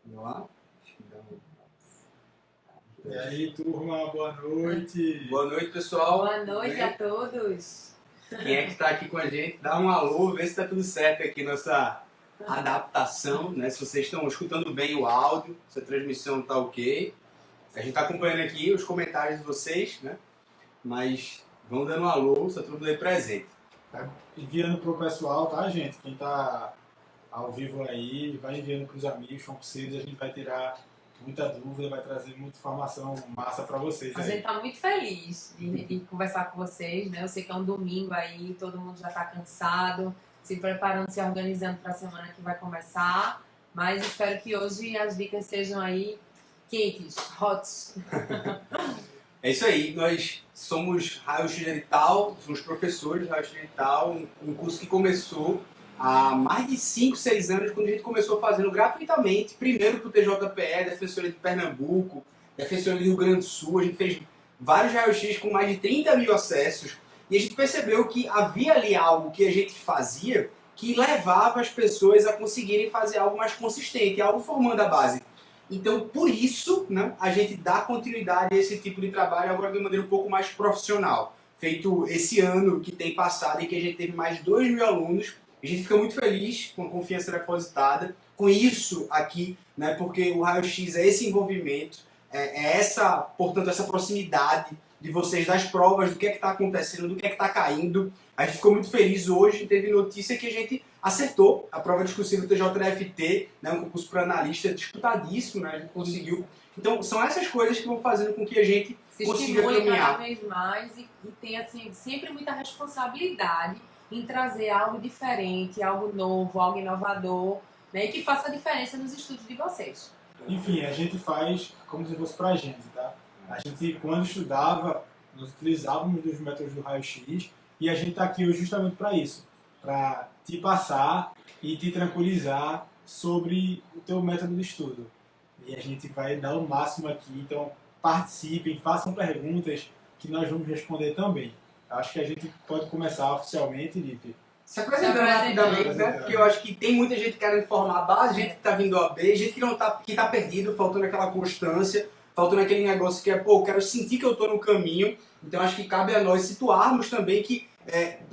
Vamos lá? E aí, turma, boa noite. Boa noite, pessoal. Boa noite a todos. Quem é que está aqui com a gente? Dá um alô, vê se está tudo certo aqui nossa adaptação, né? Se vocês estão escutando bem o áudio, se a transmissão está ok. A gente está acompanhando aqui os comentários de vocês, né? Mas vão dando um alô, se todo mundo aí presente. Tá enviando pro pessoal, tá, gente? Quem tá ao vivo aí, vai enviando pros amigos, parceiros, a gente vai tirar muita dúvida, vai trazer muita informação massa para vocês. A gente tá muito feliz de conversar com vocês, né? Eu sei que é um domingo aí, todo mundo já tá cansado, se preparando, se organizando para a semana que vai começar. Mas espero que hoje as dicas sejam aí quentes, hots. É isso aí, nós somos Raio-X Genital, somos professores de Raio-X Genital, um curso que começou há mais de 5, 6 anos, quando a gente começou fazendo gratuitamente, primeiro para o TJPE, Defensoria de Pernambuco, Defensoria do Rio Grande do Sul, a gente fez vários Raio-X com mais de 30 mil acessos, e a gente percebeu que havia ali algo que a gente fazia que levava as pessoas a conseguirem fazer algo mais consistente, algo formando a base. Então, por isso, né, a gente dá continuidade a esse tipo de trabalho agora de maneira um pouco mais profissional. Feito esse ano que tem passado e que a gente teve mais de 2 mil alunos, a gente fica muito feliz com a confiança depositada, com isso aqui, né, porque o Raio-X é esse envolvimento, portanto, essa proximidade de vocês das provas, do que é que está acontecendo, do que é que está caindo. A gente ficou muito feliz hoje, teve notícia que a gente acertou a prova discursiva do TJFT, né, um concurso para analista disputadíssimo, né, a gente conseguiu. Então, são essas coisas que vão fazendo com que a gente consiga caminhar cada vez mais e tem assim, sempre muita responsabilidade em trazer algo diferente, algo novo, algo inovador, né, e que faça a diferença nos estudos de vocês. Enfim, a gente faz como se fosse pra gente, tá? A gente, quando estudava, nós utilizávamos dos métodos do Raio-X e a gente está aqui hoje justamente para isso, para te passar e te tranquilizar sobre o teu método de estudo. E a gente vai dar o máximo aqui, então participem, façam perguntas que nós vamos responder também. Acho que a gente pode começar oficialmente, Lipe. Se apresentando rapidamente, né? Porque eu acho que tem muita gente querendo formar a base, gente que está vindo ao AB, gente que não tá, que tá perdido, faltando aquela constância, faltando aquele negócio que é, pô, eu quero sentir que eu estou no caminho. Então acho que cabe a nós situarmos também que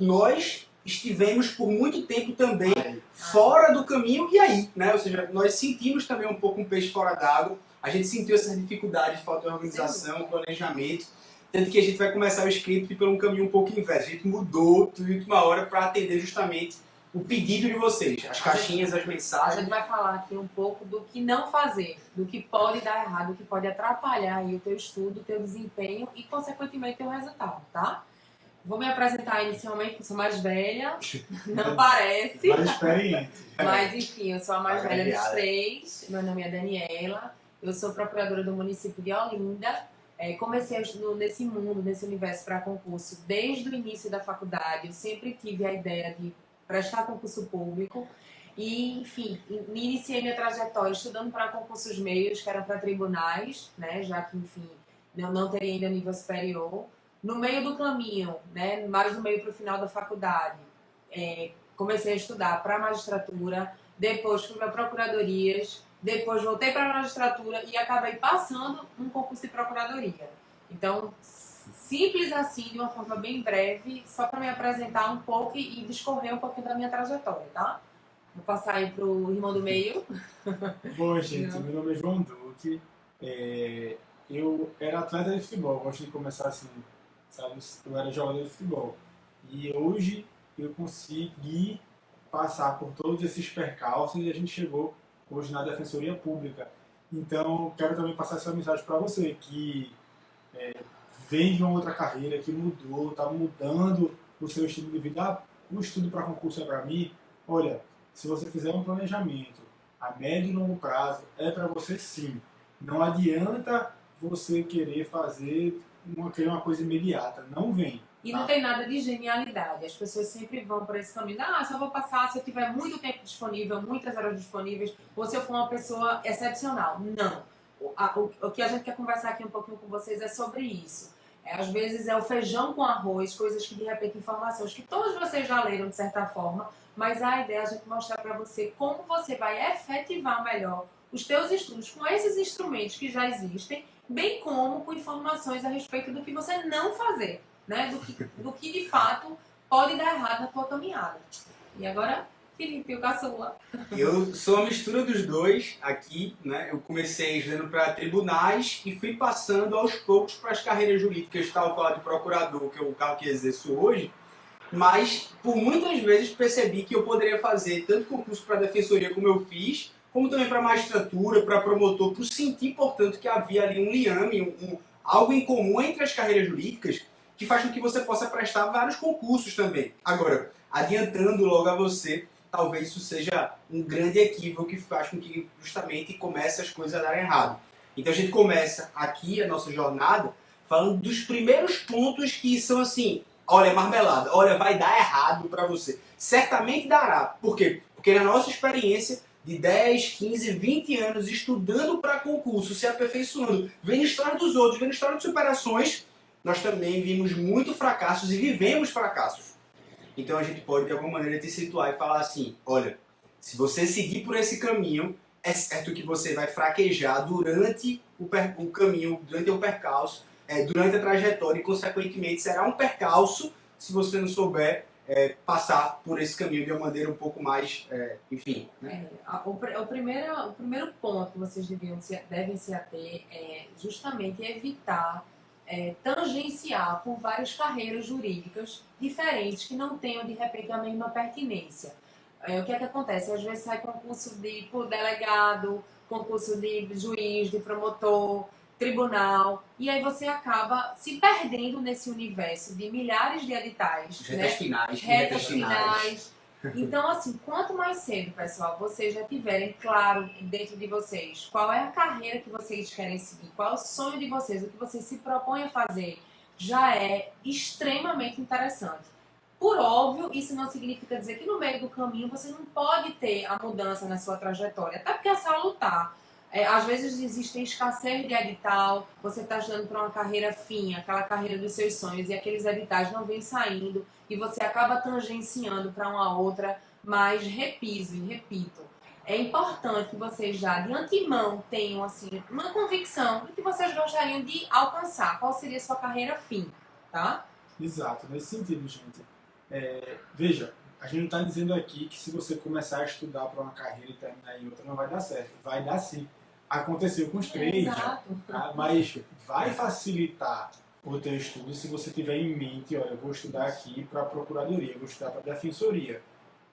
nós estivemos por muito tempo também fora do caminho e aí, né? Ou seja, nós sentimos também um pouco um peixe fora d'água, a gente sentiu essa dificuldade de falta de organização, planejamento, tanto que a gente vai começar o script por um caminho um pouco inverso. A gente mudou tudo de última hora para atender justamente o pedido de vocês, as caixinhas, as A mensagens. gente vai falar aqui um pouco do que não fazer, do que pode dar errado, do que pode atrapalhar aí o teu estudo, o teu desempenho e, consequentemente, o teu resultado, tá? Vou me apresentar inicialmente, porque sou mais velha, não parece, Mais experiente. mas enfim, eu sou a mais velha dos três, meu nome é Daniela, eu sou procuradora do município de Olinda, comecei nesse mundo, nesse universo para concurso desde o início da faculdade, eu sempre tive a ideia de prestar concurso público e, enfim, iniciei minha trajetória estudando para concursos meios, que eram para tribunais, né, já que, enfim, eu não teria ainda nível superior. No meio do caminho, né, mais no meio para o final da faculdade, comecei a estudar para magistratura, depois fui para procuradorias, depois voltei para a magistratura e acabei passando um concurso de procuradoria. Então, simples assim, de uma forma bem breve, só para me apresentar um pouco e discorrer um pouquinho da minha trajetória, tá? Vou passar aí pro irmão do meio. Bom, gente, meu nome é João Duque. Eu era atleta de futebol, gosto de começar assim, sabe? Eu era jogador de futebol. E hoje eu consegui passar por todos esses percalços e a gente chegou hoje na Defensoria Pública. Então, quero também passar essa mensagem para você, que vem de uma outra carreira, que mudou, está mudando o seu estilo de vida. O estudo para concurso é para mim. Olha, se você fizer um planejamento a médio e longo prazo, é para você sim. Não adianta você querer fazer uma coisa imediata. Não vem. E não tem nada de genialidade. As pessoas sempre vão por esse caminho. Ah, só vou passar se eu tiver muito tempo disponível, muitas horas disponíveis, ou se eu for uma pessoa excepcional. Não. O que a gente quer conversar aqui um pouquinho com vocês é sobre isso. Às vezes é o feijão com arroz, coisas que de repente, informações que todos vocês já leram de certa forma, mas a ideia é a gente mostrar para você como você vai efetivar melhor os teus estudos com esses instrumentos que já existem, bem como com informações a respeito do que você não fazer, né? Do que de fato pode dar errado na tua caminhada. E agora, Felipe, o caçula. Eu sou a mistura dos dois aqui, né? Eu comecei estudando para tribunais e fui passando aos poucos para as carreiras jurídicas, tal qual a de procurador, que é o cargo que exerço hoje. Mas, por muitas vezes, percebi que eu poderia fazer tanto concurso para defensoria como eu fiz, como também para magistratura, para promotor, por sentir, portanto, que havia ali um liame, algo em comum entre as carreiras jurídicas, que faz com que você possa prestar vários concursos também. Agora, adiantando logo a você, talvez isso seja um grande equívoco que faz com que justamente comece as coisas a darem errado. Então a gente começa aqui a nossa jornada falando dos primeiros pontos que são assim, olha, marmelada, olha, vai dar errado para você. Certamente dará. Por quê? Porque na nossa experiência de 10, 15, 20 anos estudando para concurso, se aperfeiçoando, vendo história dos outros, vendo história de superações, nós também vimos muito fracassos e vivemos fracassos. Então a gente pode de alguma maneira te situar e falar assim, olha, se você seguir por esse caminho, é certo que você vai fraquejar durante o caminho, durante o percalço, durante a trajetória e consequentemente será um percalço se você não souber passar por esse caminho de uma maneira um pouco mais, enfim. Né? O primeiro ponto que vocês devem se ater é justamente evitar tangenciar por várias carreiras jurídicas diferentes que não tenham de repente a mesma pertinência. O que é que acontece? Às vezes sai concurso por delegado, concurso de juiz, de promotor, tribunal, e aí você acaba se perdendo nesse universo de milhares de editais. Retas finais. Então, assim, quanto mais cedo, pessoal, vocês já tiverem claro dentro de vocês qual é a carreira que vocês querem seguir, qual é o sonho de vocês, o que vocês se propõem a fazer, já é extremamente interessante. Por óbvio, isso não significa dizer que no meio do caminho você não pode ter a mudança na sua trajetória, até porque é só lutar. Às vezes existem escassez de edital, você está estudando para uma carreira fim, aquela carreira dos seus sonhos, e aqueles editais não vêm saindo, e você acaba tangenciando para uma outra, mas repito, é importante que vocês já de antemão tenham assim, uma convicção do que vocês gostariam de alcançar, qual seria a sua carreira fim, tá? Exato, nesse sentido, gente. Veja, a gente não está dizendo aqui que se você começar a estudar para uma carreira e terminar em outra não vai dar certo. Vai dar sim. Aconteceu com os três, tá? Mas vai facilitar o teu estudo se você tiver em mente, olha, eu vou estudar aqui para a procuradoria, eu vou estudar para a defensoria.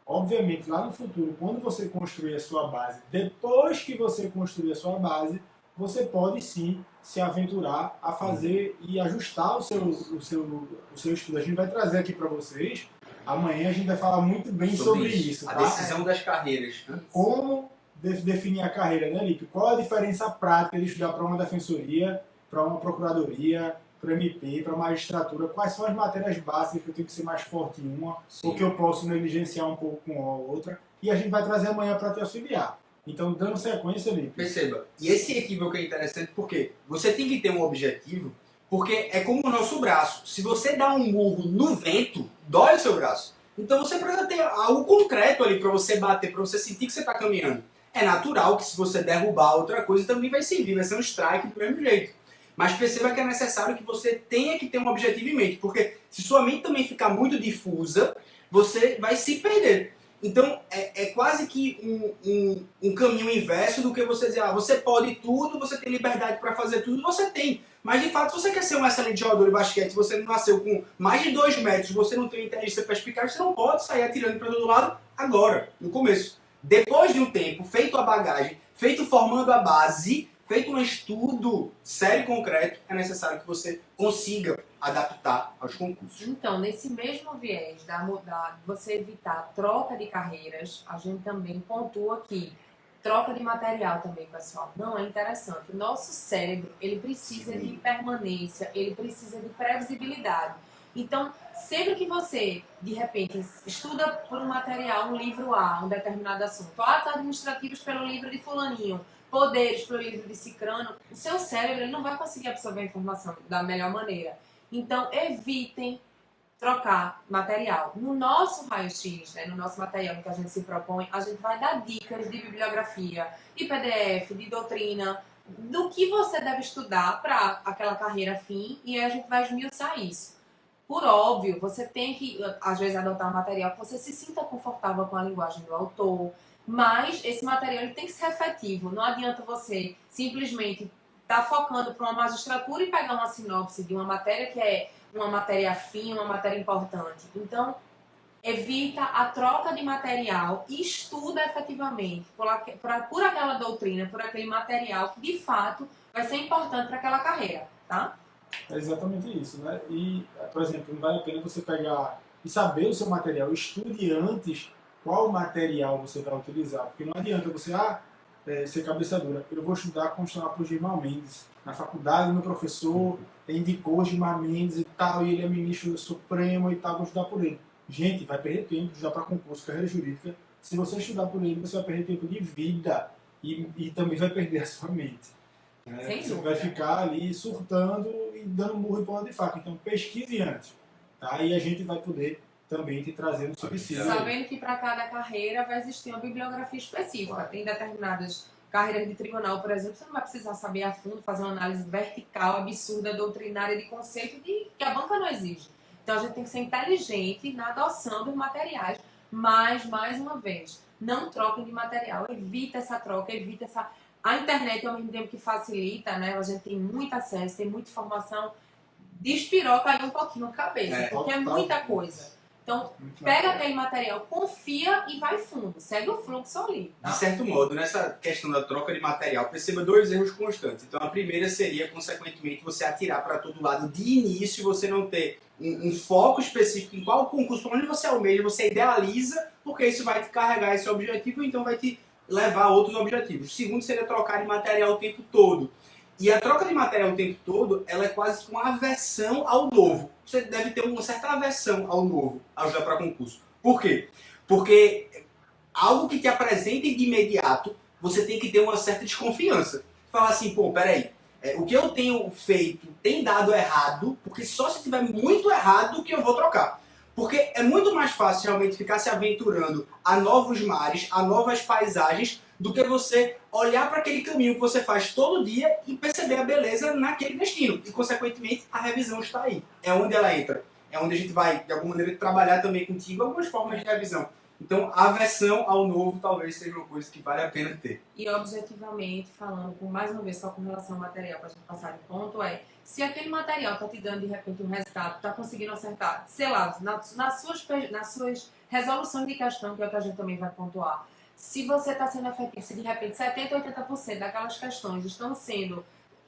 Obviamente, lá no futuro, quando você construir a sua base, depois que você construir a sua base, você pode sim se aventurar a fazer e ajustar o seu estudo. A gente vai trazer aqui para vocês. Amanhã a gente vai falar muito bem sobre isso. A tá? decisão das carreiras. Né? Como definir a carreira, né, Lipe? Qual a diferença prática de estudar para uma defensoria, para uma procuradoria, para MP, para magistratura? Quais são as matérias básicas que eu tenho que ser mais forte em uma, ou que eu posso negligenciar um pouco com a outra? E a gente vai trazer amanhã para te auxiliar. Então, dando sequência, Lipe. Perceba, e esse equívoco é interessante porque você tem que ter um objetivo, porque é como o nosso braço. Se você dá um murro no vento, dói o seu braço. Então você precisa ter algo concreto ali para você bater, para você sentir que você está caminhando. É natural que se você derrubar outra coisa também vai servir, vai ser um strike do mesmo jeito. Mas perceba que é necessário que você tenha que ter um objetivo em mente, porque se sua mente também ficar muito difusa, você vai se perder. Então é quase que um caminho inverso do que você dizer, você pode tudo, você tem liberdade para fazer tudo, você tem. Mas de fato, se você quer ser um excelente jogador de basquete, você não nasceu com mais de 2 metros, você não tem inteligência perspicaz, você não pode sair atirando para todo lado agora, no começo. Depois de um tempo, feito a bagagem, feito formando a base, feito um estudo sério e concreto, é necessário que você consiga adaptar aos concursos. Então, nesse mesmo viés de você evitar a troca de carreiras, a gente também pontua aqui, troca de material também, pessoal. Não é interessante. O nosso cérebro, ele precisa de permanência, ele precisa de previsibilidade. Então, sempre que você, de repente, estuda por um material, um livro A, um determinado assunto, atos administrativos pelo livro de fulaninho, poderes pelo livro de cicrano, o seu cérebro ele não vai conseguir absorver a informação da melhor maneira. Então, evitem trocar material. No nosso raio-x, né, no nosso material que a gente se propõe, a gente vai dar dicas de bibliografia, de PDF, de doutrina, do que você deve estudar para aquela carreira fim, e aí a gente vai esmiuçar isso. Por óbvio, você tem que, às vezes, adotar um material que você se sinta confortável com a linguagem do autor, mas esse material ele tem que ser efetivo. Não adianta você simplesmente estar focando para uma magistratura e pegar uma sinopse de uma matéria que é uma matéria afim, uma matéria importante. Então, evita a troca de material e estuda efetivamente por aquela doutrina, por aquele material que, de fato, vai ser importante para aquela carreira, tá? É exatamente isso, né? E, por exemplo, não vale a pena você pegar e saber o seu material. Estude antes qual material você vai utilizar. Porque não adianta você, ser cabeça dura. Eu vou estudar Constitucional por Gilmar Mendes. Na faculdade, meu professor indicou Gilmar Mendes e tal, e ele é ministro do Supremo e tal, vou estudar por ele. Gente, vai perder tempo de estudar para concurso, carreira jurídica. Se você estudar por ele, você vai perder tempo de vida e também vai perder a sua mente. Você vai ficar ali surtando e dando murro em ponta de faca. Então, pesquise antes. Tá? E a gente vai poder também te trazer o suficiente. Sabendo que para cada carreira vai existir uma bibliografia específica. Claro. Tem determinadas carreiras de tribunal, por exemplo, você não vai precisar saber a fundo, fazer uma análise vertical, absurda, doutrinária de conceito que a banca não exige. Então a gente tem que ser inteligente na adoção dos materiais, mas, mais uma vez, não troquem de material, evita essa troca, evita essa... A internet, ao mesmo tempo que facilita, né? A gente tem muito acesso, tem muita informação, despiroca aí um pouquinho a cabeça, porque é muita coisa. Então, pega aquele material, confia e vai fundo. Segue o fluxo ali. Tá? De certo modo, nessa questão da troca de material, perceba 2 erros constantes. Então, a primeira seria, consequentemente, você atirar para todo lado de início, você não ter um foco específico em qual concurso, onde você almeja, você idealiza, porque isso vai te carregar esse objetivo, então vai te levar a outros objetivos. O segundo seria trocar de material o tempo todo. E a troca de material o tempo todo, ela é quase que uma aversão ao novo. Você deve ter uma certa aversão ao novo, ao estudar para concurso. Por quê? Porque algo que te apresente de imediato, você tem que ter uma certa desconfiança. Falar assim, pô, peraí, o que eu tenho feito tem dado errado, porque só se tiver muito errado que eu vou trocar. Porque é muito mais fácil realmente ficar se aventurando a novos mares, a novas paisagens, do que você olhar para aquele caminho que você faz todo dia e perceber a beleza naquele destino. E, consequentemente, a revisão está aí. É onde ela entra. É onde a gente vai, de alguma maneira, trabalhar também contigo algumas formas de revisão. Então, a aversão ao novo talvez seja uma coisa que vale a pena ter. E, objetivamente, falando, mais uma vez, só com relação ao material, para a gente passar de ponto, se aquele material está te dando, de repente, um resultado, está conseguindo acertar, sei lá, nas suas resoluções de questão, que é o que a gente também vai pontuar, se você está sendo efetivo, se de repente 70%, 80% daquelas questões estão sendo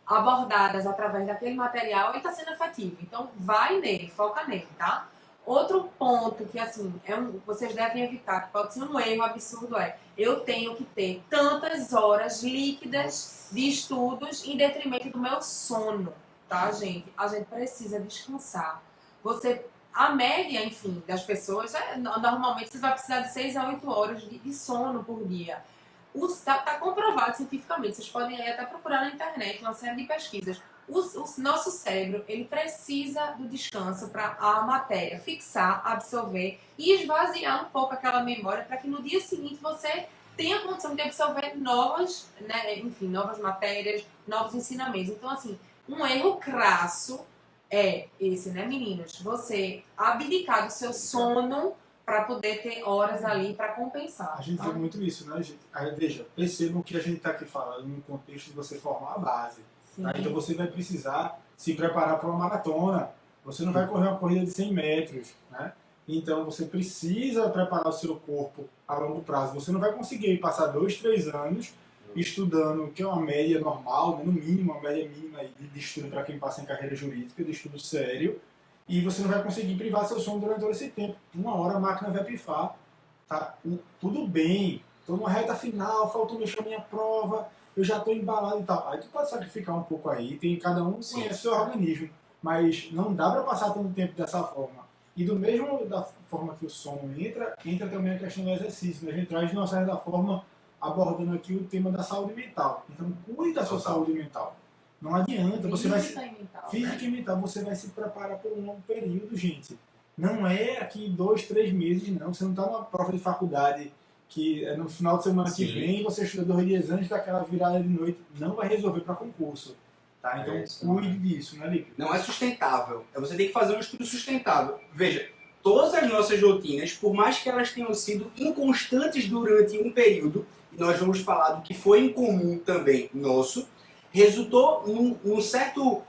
abordadas através daquele material, ele está sendo efetivo. Então, vai nele, foca nele, tá? Outro ponto que, assim, vocês devem evitar, que pode ser um erro absurdo, eu tenho que ter tantas horas líquidas de estudos em detrimento do meu sono, tá, gente? A gente precisa descansar. A média, enfim, das pessoas, normalmente você vai precisar de 6 a 8 horas de sono por dia. Está comprovado cientificamente, vocês podem aí até procurar na internet uma série de pesquisas. O nosso cérebro, ele precisa do descanso para a matéria fixar, absorver e esvaziar um pouco aquela memória para que no dia seguinte você tenha a condição de absorver novas matérias, novos ensinamentos. Então, assim, um erro crasso é esse, né, meninos? Você abdicar do seu sono para poder ter horas ali para compensar. A gente vê muito isso, né, gente? Aí, veja, percebam que a gente está aqui falando no contexto de você formar a base. Tá? Então você vai precisar se preparar para uma maratona. Você não vai correr uma corrida de 100 metros, né? Então você precisa preparar o seu corpo a longo prazo. Você não vai conseguir passar 2, 3 anos estudando, que é uma média normal, né? No mínimo, uma média mínima de estudo para quem passa em carreira jurídica, de estudo sério, e você não vai conseguir privar seu sono durante todo esse tempo. Uma hora a máquina vai pifar, tá? Tudo bem, estou numa reta final, faltou mexer a minha prova, eu já estou embalado e tal. Aí tu pode sacrificar um pouco aí, cada um conhece o seu organismo, mas não dá para passar tanto tempo dessa forma. E do mesmo da forma que o sono entra também a questão do exercício, né? A gente traz de uma certa forma abordando aqui o tema da saúde mental. Então, cuide da sua saúde mental. Não adianta, você vai... Física e mental. Você vai se preparar por um longo período, gente. Não é aqui 2, 3 meses, não. Você não está numa prova de faculdade que é no final de semana que vem, você estuda 2 dias antes daquela virada de noite. Não vai resolver para concurso. Tá? Então, cuide disso, né, Lipe? Não é sustentável. Você tem que fazer um estudo sustentável. Veja, todas as nossas rotinas, por mais que elas tenham sido inconstantes durante um período, e nós vamos falar do que foi incomum também nosso, resultou num certo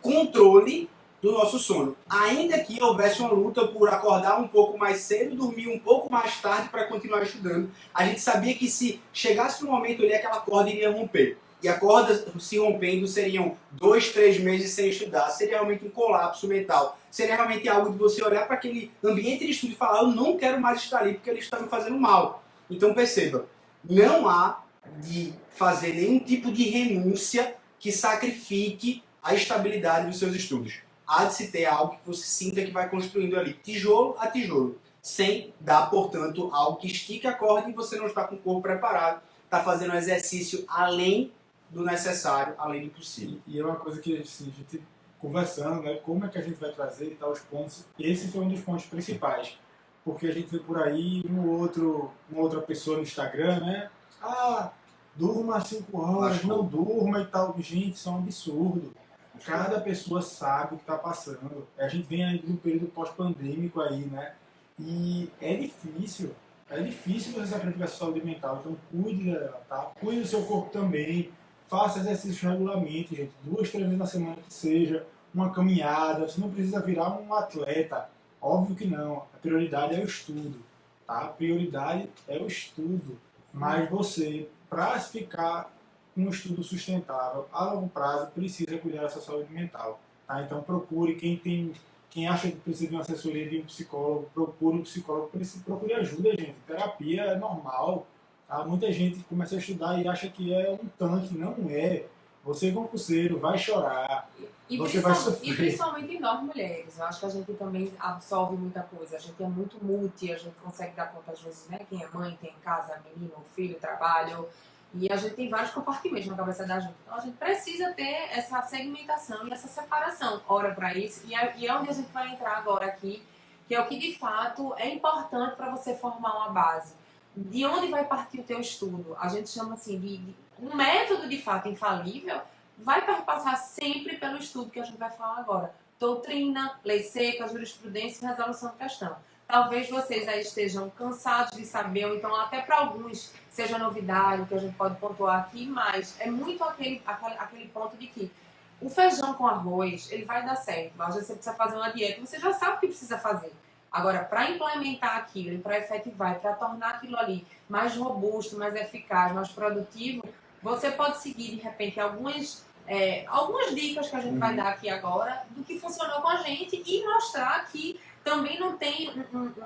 controle do nosso sono. Ainda que houvesse uma luta por acordar um pouco mais cedo, dormir um pouco mais tarde para continuar estudando, a gente sabia que se chegasse no momento ali, aquela corda iria romper. E a corda se rompendo seriam 2, 3 meses sem estudar, seria realmente um colapso mental. Seria realmente algo de você olhar para aquele ambiente de estudo e falar, eu não quero mais estar ali porque ele está me fazendo mal. Então perceba, não há de fazer nenhum tipo de renúncia que sacrifique a estabilidade dos seus estudos. Há de se ter algo que você sinta que vai construindo ali, tijolo a tijolo, sem dar, portanto, algo que estique a corda e você não está com o corpo preparado, está fazendo um exercício além do necessário, além do possível. E é uma coisa que assim, a gente conversando, né, como é que a gente vai trazer os pontos, esse foi um dos pontos principais, porque a gente vê por aí uma outra pessoa no Instagram, né, durma 5 horas, não durma e tal, gente, isso é um absurdo. Cada pessoa sabe o que está passando. A gente vem aí de um período pós-pandêmico aí, né, e é difícil você sacrificar a sua saúde mental, então cuide dela, tá? Cuide do seu corpo também. Faça exercícios regularmente, gente. 2, 3 vezes na semana que seja. Uma caminhada. Você não precisa virar um atleta. Óbvio que não. A prioridade é o estudo. Tá? A prioridade é o estudo. Mas você, para ficar com um estudo sustentável a longo prazo, precisa cuidar da sua saúde mental. Tá? Então procure quem acha que precisa de uma assessoria de um psicólogo, procure um psicólogo, procure ajuda, gente. Terapia é normal. Tá? Muita gente começa a estudar e acha que é um tanque, não é. Você é concurseiro, vai chorar, você vai sofrer. E principalmente nós mulheres, eu acho que a gente também absorve muita coisa, a gente é muito multi, a gente consegue dar conta às vezes, né? Quem é mãe, tem casa, menino, filho, trabalho, e a gente tem vários compartimentos na cabeça da gente. Então a gente precisa ter essa segmentação e essa separação, hora para isso, e é onde a gente vai entrar agora aqui, que é o que de fato é importante para você formar uma base. De onde vai partir o teu estudo? A gente chama assim de um método de fato infalível, vai perpassar sempre pelo estudo que a gente vai falar agora. Doutrina, lei seca, jurisprudência e resolução de questão. Talvez vocês aí estejam cansados de saber, ou então até para alguns seja novidade, que a gente pode pontuar aqui, mas é muito aquele ponto de que o feijão com arroz, ele vai dar certo. Às vezes você precisa fazer uma dieta, você já sabe o que precisa fazer. Agora, para implementar aquilo, para efetivar, para tornar aquilo ali mais robusto, mais eficaz, mais produtivo, você pode seguir, de repente, algumas dicas que a gente vai dar aqui agora do que funcionou com a gente e mostrar que também não tem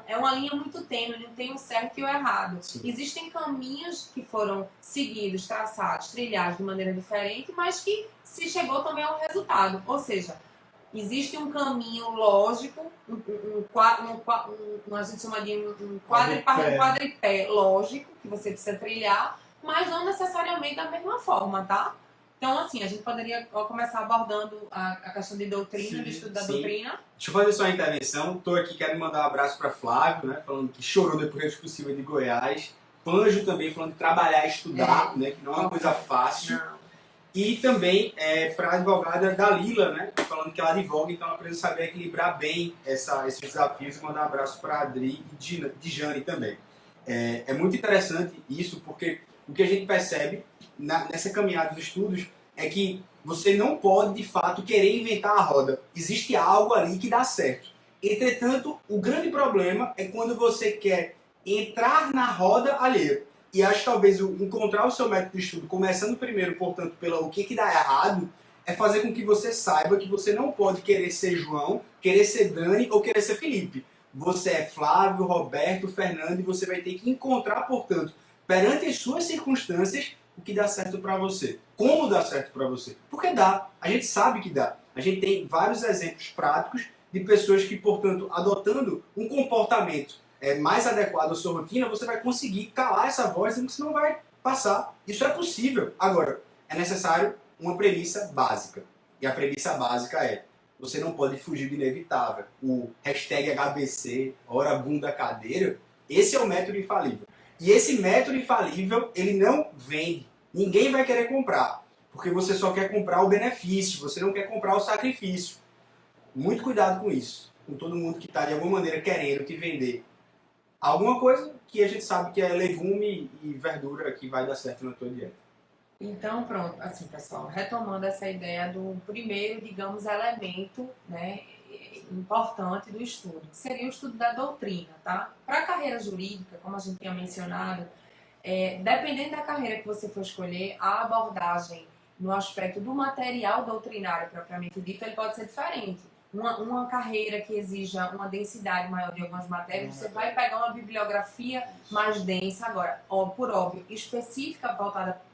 é uma linha muito tênue, não tem o certo e o errado. Sim. Existem caminhos que foram seguidos, traçados, trilhados de maneira diferente, mas que se chegou também ao resultado. Ou seja, existe um caminho lógico, a gente chama de um quadripé lógico que você precisa trilhar, mas não necessariamente da mesma forma, tá? Então, assim, a gente poderia começar abordando a questão de doutrina, do estudo da doutrina. Deixa eu fazer só uma intervenção. Estou aqui, quero mandar um abraço para Flávio, né, falando que chorou depois da expulsiva de Goiás. Panjo também falando de trabalhar e estudar, né, que não é uma coisa fácil. Não. E também para a advogada Dalila, né, falando que ela advoga, então ela precisa saber equilibrar bem esses desafios. E mandar um abraço para a Adri e Dijane também. É muito interessante isso, porque o que a gente percebe nessa caminhada dos estudos é que você não pode, de fato, querer inventar a roda. Existe algo ali que dá certo. Entretanto, o grande problema é quando você quer entrar na roda alheia. E acho que talvez encontrar o seu método de estudo, começando primeiro, portanto, pelo o que dá errado, é fazer com que você saiba que você não pode querer ser João, querer ser Dani ou querer ser Felipe. Você é Flávio, Roberto, Fernando, e você vai ter que encontrar, portanto, perante as suas circunstâncias, o que dá certo para você. Como dá certo para você. Porque dá. A gente sabe que dá. A gente tem vários exemplos práticos de pessoas que, portanto, adotando um comportamento mais adequado à sua rotina, você vai conseguir calar essa voz e você não vai passar. Isso é possível. Agora, é necessário uma premissa básica. E a premissa básica é: você não pode fugir do inevitável. O hashtag HBC, hora bunda cadeira, esse é o método infalível. E esse método infalível, ele não vende. Ninguém vai querer comprar, porque você só quer comprar o benefício, você não quer comprar o sacrifício. Muito cuidado com isso, com todo mundo que está de alguma maneira querendo te vender alguma coisa que a gente sabe que é legume e verdura que vai dar certo na tua dieta. Então, pronto, assim, pessoal, retomando essa ideia do primeiro, digamos, elemento, né, importante do estudo, que seria o estudo da doutrina, tá? Para a carreira jurídica, como a gente tinha mencionado, dependendo da carreira que você for escolher, a abordagem no aspecto do material doutrinário propriamente dito, ele pode ser diferente. Uma carreira que exija uma densidade maior de algumas matérias, você vai pegar uma bibliografia mais densa, agora, por óbvio, específica,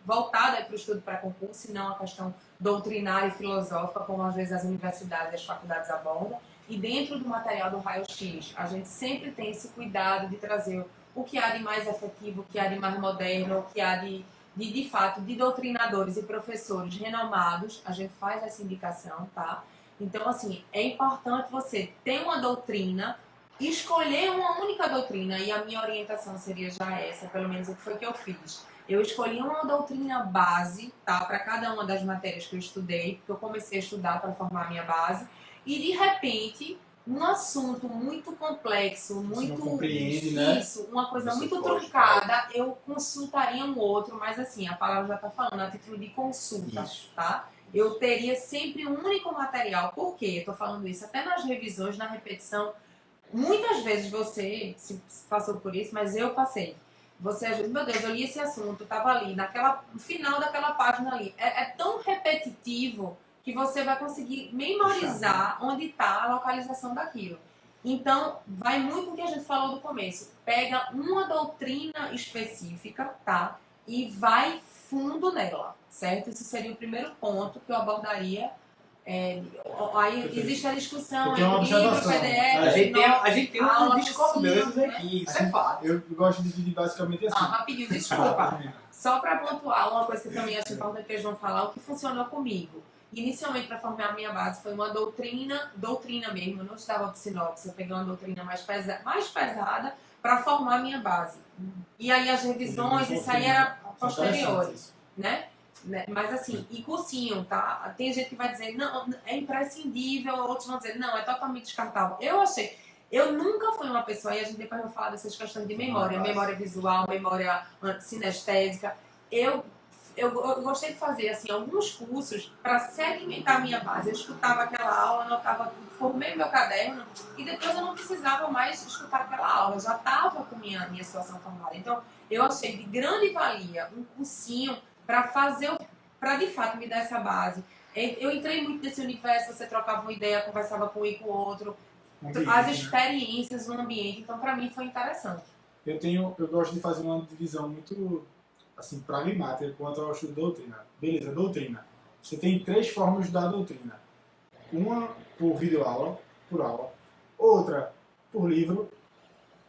voltada para o estudo para concurso, e não a questão doutrinária e filosófica, como às vezes as universidades e as faculdades abordam. E dentro do material do raio-x, a gente sempre tem esse cuidado de trazer o que há de mais efetivo, o que há de mais moderno, o que há de fato, de doutrinadores e professores renomados. A gente faz essa indicação, tá? Então, assim, é importante você ter uma doutrina, escolher uma única doutrina, e a minha orientação seria já essa, pelo menos o que foi que eu fiz. Eu escolhi uma doutrina base, tá, para cada uma das matérias que eu estudei, porque eu comecei a estudar para formar a minha base, e de repente, um assunto muito complexo, muito difícil, uma coisa muito truncada, eu consultaria um outro, mas assim, a palavra já está falando, a título de consulta, tá? Eu teria sempre um único material. Por quê? Eu estou falando isso até nas revisões, na repetição. Muitas vezes você se passou por isso, mas eu passei. Você, meu Deus, eu li esse assunto, estava ali, no final daquela página ali. É tão repetitivo que você vai conseguir memorizar onde está a localização daquilo. Então, vai muito do que a gente falou no começo. Pega uma doutrina específica, tá? E vai fundo nela, certo? Esse seria o primeiro ponto que eu abordaria. Aí existe a discussão entre livro, PDF, a gente tem uma discordância aqui, isso é fato. Eu gosto de dividir basicamente assim. Rapidinho, desculpa. Só para pontuar, uma coisa que eu também acho importante que eles vão falar, o que funcionou comigo. Inicialmente, para formar a minha base, foi uma doutrina mesmo, eu não estava com sinopse, eu peguei uma doutrina mais pesada para formar a minha base. E aí as revisões, isso aí era posteriores, né? Mas assim, e cursinho, tá? Tem gente que vai dizer, não, é imprescindível, outros vão dizer, não, é totalmente descartável. Eu nunca fui uma pessoa, e a gente depois vai falar dessas questões de memória visual, memória sinestésica. Eu gostei de fazer assim, alguns cursos para segmentar a minha base. Eu escutava aquela aula, anotava tudo, formei meu caderno e depois eu não precisava mais escutar aquela aula. Eu já estava com minha situação formada. Então, eu achei de grande valia um cursinho para de fato me dar essa base. Eu entrei muito nesse universo, você trocava uma ideia, conversava com um e com o outro, as experiências no ambiente. Então, para mim, foi interessante. Eu gosto de fazer uma divisão muito assim, pragmática quanto ao estudo de doutrina. Beleza, doutrina. Você tem 3 formas de estudar a doutrina. Uma por videoaula, por aula. Outra por livro.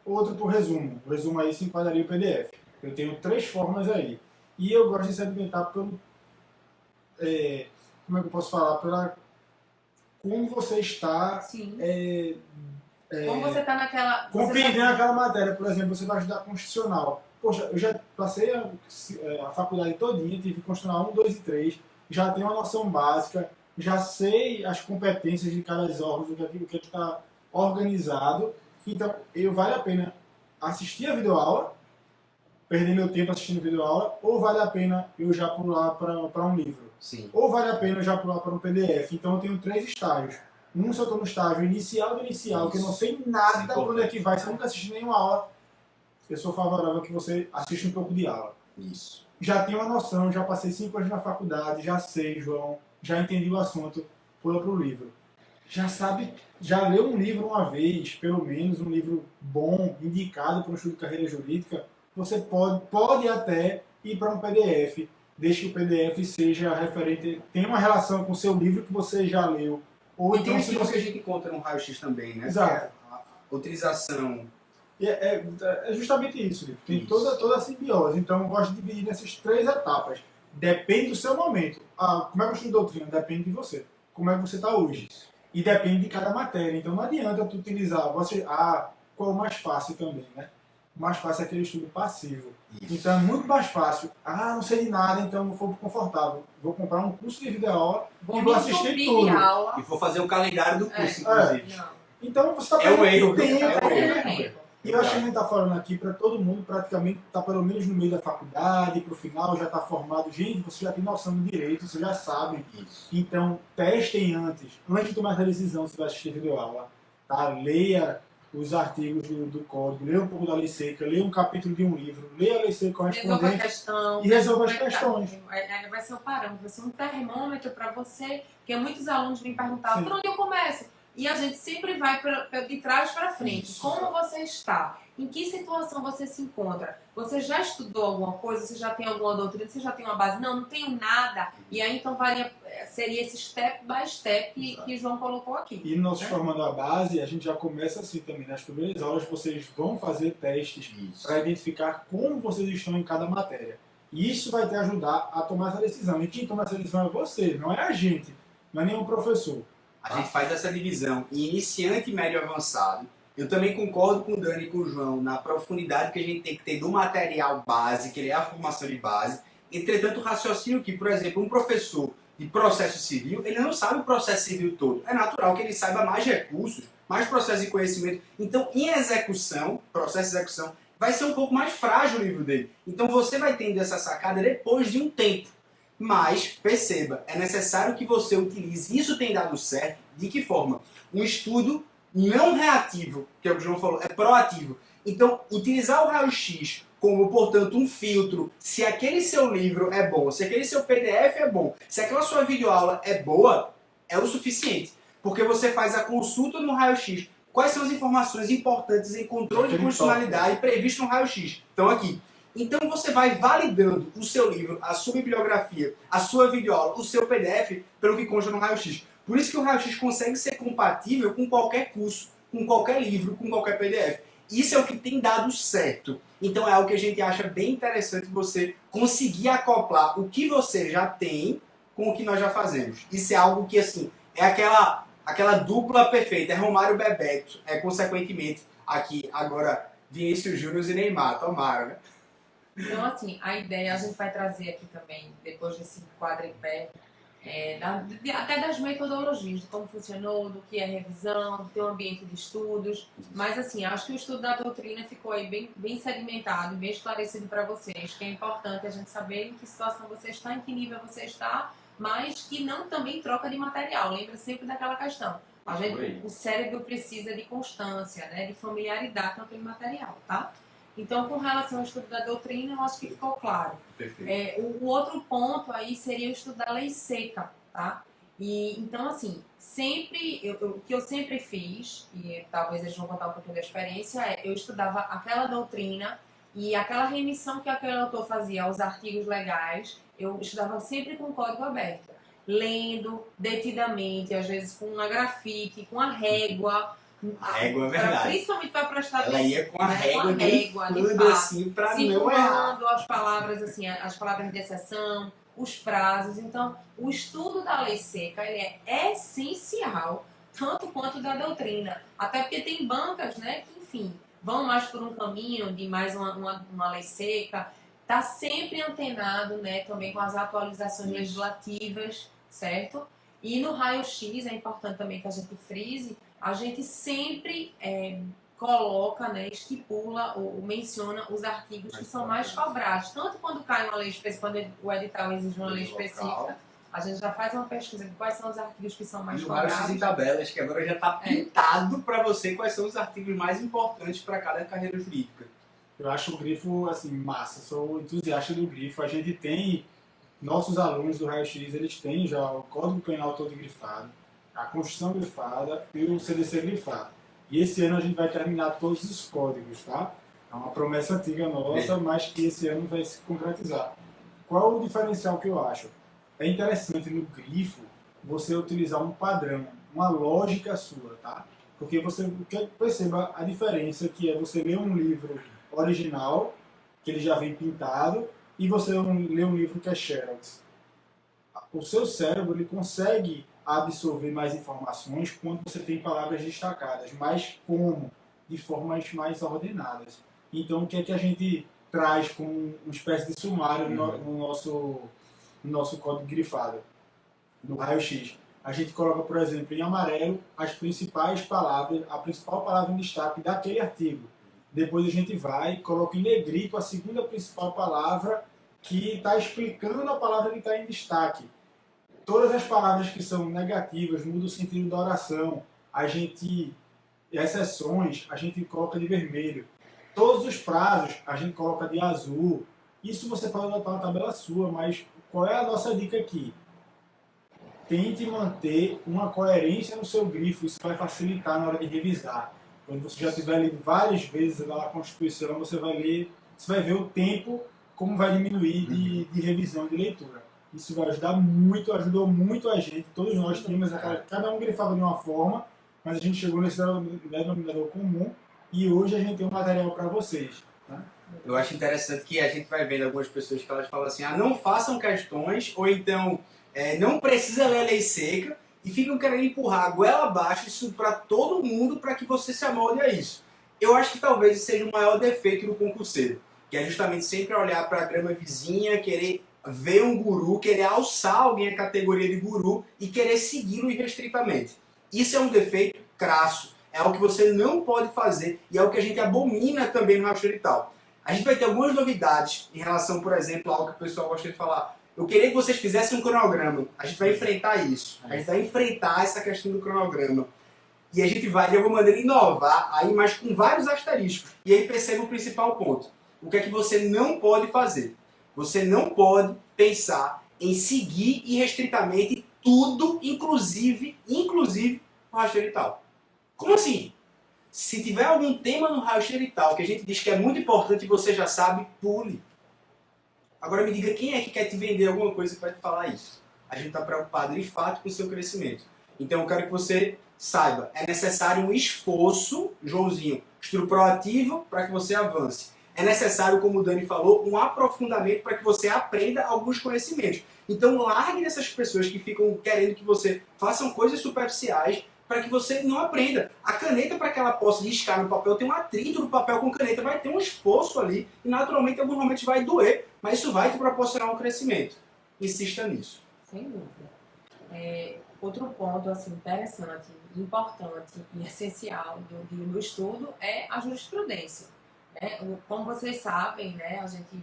Outra por resumo. O resumo aí se enquadraria o PDF. Eu tenho 3 formas aí. E eu gosto de segmentar pelo... como é que eu posso falar? Como você está... como você está naquela... compreendendo aquela matéria. Por exemplo, você vai estudar constitucional. Poxa, eu já passei a faculdade todinha, tive constitucional 1, 2 e 3, já tenho uma noção básica, já sei as competências de cada órgão, o que está organizado. Então, vale a pena assistir a videoaula, perder meu tempo assistindo a videoaula, ou vale a pena eu já pular para um livro? Sim. Ou vale a pena eu já pular para um PDF? Então, eu tenho 3 estágios. Se eu estou no estágio inicial, que eu não sei nada de onde é que vai, se eu nunca assisti nenhuma aula, eu sou favorável que você assista um pouco de aula. Isso. Já tenho uma noção, já passei 5 anos na faculdade, já sei, João, já entendi o assunto, pula para o livro. Já leu um livro uma vez, pelo menos um livro bom, indicado para um estudo de carreira jurídica, você pode até ir para um PDF, desde que o PDF seja referente, tenha uma relação com o seu livro que você já leu. Ou e tem aquilo que a gente encontra no raio-x também, né? Exato. A utilização. É justamente isso. Tem toda a simbiose. Então, eu gosto de dividir nessas 3 etapas. Depende do seu momento. Como é que eu estudo doutrina? Depende de você. Como é que você está hoje? E depende de cada matéria. Então não adianta tu utilizar, qual é o mais fácil também, né? O mais fácil é aquele estudo passivo. Isso. Então é muito mais fácil. Não sei de nada, então não for confortável. Vou comprar um curso de videoaula e vou assistir tudo. Aula. E vou fazer o calendário do curso, inclusive. Não. Então você está É o erro, tempo. é o erro. E eu acho que a gente está falando aqui para todo mundo, praticamente está pelo menos no meio da faculdade, para o final já está formado. Gente, você já tem noção do direito, você já sabe. Isso. Então, testem antes de tomar essa decisão se vai assistir videoaula. Tá? Leia os artigos do código, leia um pouco da lei seca, leia um capítulo de um livro, leia a lei seca correspondente Resolva a questão. e resolva as questões. Vai ser o parâmetro, vai ser um termômetro para você, porque muitos alunos me perguntavam, por onde eu começo? E a gente sempre vai de trás para frente. Isso. Como você está? Em que situação você se encontra? Você já estudou alguma coisa? Você já tem alguma doutrina? Você já tem uma base? Não tenho nada. E aí, então, seria esse step by step que João colocou aqui. E nós formando a base, a gente já começa assim também. Nas primeiras aulas, vocês vão fazer testes para identificar como vocês estão em cada matéria. E isso vai te ajudar a tomar essa decisão. E quem toma essa decisão é você, não é a gente. Não é nenhum professor. A gente faz essa divisão em iniciante, médio e avançado. Eu também concordo com o Dani e com o João na profundidade que a gente tem que ter do material base, que ele é a formação de base. Entretanto, o raciocínio que, por exemplo, um professor de processo civil, ele não sabe o processo civil todo. É natural que ele saiba mais recursos, mais processos de conhecimento. Então, em execução, processo de execução, vai ser um pouco mais frágil o livro dele. Então, você vai tendo essa sacada depois de um tempo. Mas, perceba, é necessário que você utilize, isso tem dado certo, de que forma? Um estudo não reativo, que é o que o João falou, é proativo. Então, utilizar o raio-x como, portanto, um filtro, se aquele seu livro é bom, se aquele seu PDF é bom, se aquela sua videoaula é boa, é o suficiente. Porque você faz a consulta no raio-x. Quais são as informações importantes em controle de constitucionalidade previsto no raio-x? Estão aqui. Então você vai validando o seu livro, a sua bibliografia, a sua videoaula, o seu PDF, pelo que consta no raio-x. Por isso que o raio-x consegue ser compatível com qualquer curso, com qualquer livro, com qualquer PDF. Isso é o que tem dado certo. Então é algo que a gente acha bem interessante você conseguir acoplar o que você já tem com o que nós já fazemos. Isso é algo que, assim, é aquela dupla perfeita. É Romário e Bebeto. É, consequentemente, aqui, agora, Vinícius Júnior e Neymar. Tomaram, né? Então, assim, a ideia a gente vai trazer aqui também, depois desse quadripé, até das metodologias, de como funcionou, do que é revisão, do teu ambiente de estudos. Mas, assim, acho que o estudo da doutrina ficou aí bem segmentado, bem esclarecido para vocês, que é importante a gente saber em que situação você está, em que nível você está, mas que não também troca de material. Lembra sempre daquela questão. O cérebro precisa de constância, né, de familiaridade com aquele material, tá? Então, com relação ao estudo da doutrina, eu acho que ficou claro. Perfeito. O outro ponto aí seria o estudo da lei seca, tá? E, então, assim, o que eu sempre fiz, e talvez eles vão contar um pouquinho da experiência, eu estudava aquela doutrina e aquela remissão que aquele autor fazia aos artigos legais, eu estudava sempre com o código aberto, lendo detidamente, às vezes com uma grafite, com a régua. A régua é verdade. Principalmente para prestar atenção. Ela ia com a régua, de assim, para não errar. as palavras, assim, as palavras de exceção, os prazos. Então, o estudo da lei seca, ele é essencial, tanto quanto da doutrina. Até porque tem bancas, né, que, enfim, vão mais por um caminho de mais uma lei seca. Está sempre antenado, né, também com as atualizações legislativas, certo? E no raio-x, é importante também que a gente frise, a gente sempre coloca, né, estipula ou menciona os artigos que são mais cobrados. Tanto quando cai uma lei específica, quando o edital exige uma lei específica, a gente já faz uma pesquisa de quais são os artigos que são mais cobrados. E o em tabelas, que agora já está pintado para você quais são os artigos mais importantes para cada carreira jurídica. Eu acho o grifo, assim, massa. Sou entusiasta do grifo. A gente tem, nossos alunos do raio-x, eles têm já o Código Penal todo grifado, a Constituição grifada e o CDC grifado. E esse ano a gente vai terminar todos os códigos, tá? É uma promessa antiga nossa, mas que esse ano vai se concretizar. Qual o diferencial que eu acho? É interessante no grifo você utilizar um padrão, uma lógica sua, tá? Porque você perceba a diferença que é você ler um livro original, que ele já vem pintado, e você ler um livro que é Xerox. O seu cérebro ele consegue absorver mais informações quando você tem palavras destacadas, mas como? De formas mais ordenadas. Então, o que é que a gente traz como uma espécie de sumário no nosso código grifado, no raio-x? A gente coloca, por exemplo, em amarelo as principais palavras, a principal palavra em destaque daquele artigo. Depois a gente vai e coloca em negrito a segunda principal palavra que está explicando a palavra que está em destaque. Todas as palavras que são negativas, muda o sentido da oração, exceções, a gente coloca de vermelho. Todos os prazos, a gente coloca de azul. Isso você pode adotar uma tabela sua, mas qual é a nossa dica aqui? Tente manter uma coerência no seu grifo, isso vai facilitar na hora de revisar. Quando você já estiver lido várias vezes lá a Constituição, você vai ver o tempo, como vai diminuir de revisão de leitura. Isso vai ajudar muito, ajudou muito a gente. Todos nós tínhamos, cada um grifava de uma forma, mas a gente chegou nesse denominador comum e hoje a gente tem um material para vocês. Tá? Eu acho interessante que a gente vai vendo algumas pessoas que elas falam assim, não façam questões, ou então não precisa ler a lei seca, e ficam querendo empurrar a goela abaixo isso para todo mundo para que você se amolde a isso. Eu acho que talvez esse seja o maior defeito do concurseiro, que é justamente sempre olhar para a grama vizinha, querer ver um guru, querer alçar alguém a categoria de guru e querer segui-lo irrestritamente. Isso é um defeito crasso, é algo que você não pode fazer e é algo que a gente abomina também no Raio Digital. A gente vai ter algumas novidades em relação, por exemplo, ao que o pessoal gosta de falar. Eu queria que vocês fizessem um cronograma. A gente vai enfrentar isso. A gente vai enfrentar essa questão do cronograma. E a gente vai, de alguma maneira, inovar, aí, mas com vários asteriscos. E aí perceba o principal ponto. O que é que você não pode fazer? Você não pode pensar em seguir irrestritamente tudo, inclusive o raio digital. Como assim? Se tiver algum tema no raio digital que a gente diz que é muito importante e você já sabe, pule. Agora me diga quem é que quer te vender alguma coisa que vai te falar isso. A gente está preocupado de fato com o seu crescimento. Então eu quero que você saiba, é necessário um esforço, Joãozinho, proativo para que você avance. É necessário, como o Dani falou, um aprofundamento para que você aprenda alguns conhecimentos. Então largue dessas pessoas que ficam querendo que você faça coisas superficiais para que você não aprenda. A caneta, para que ela possa riscar no papel, tem um atrito do papel com caneta, vai ter um esforço ali e naturalmente, em alguns momentos vai doer, mas isso vai te proporcionar um crescimento. Insista nisso. Sem dúvida. Outro ponto assim, interessante, importante e essencial do estudo é a jurisprudência. Né? Como vocês sabem, né, a gente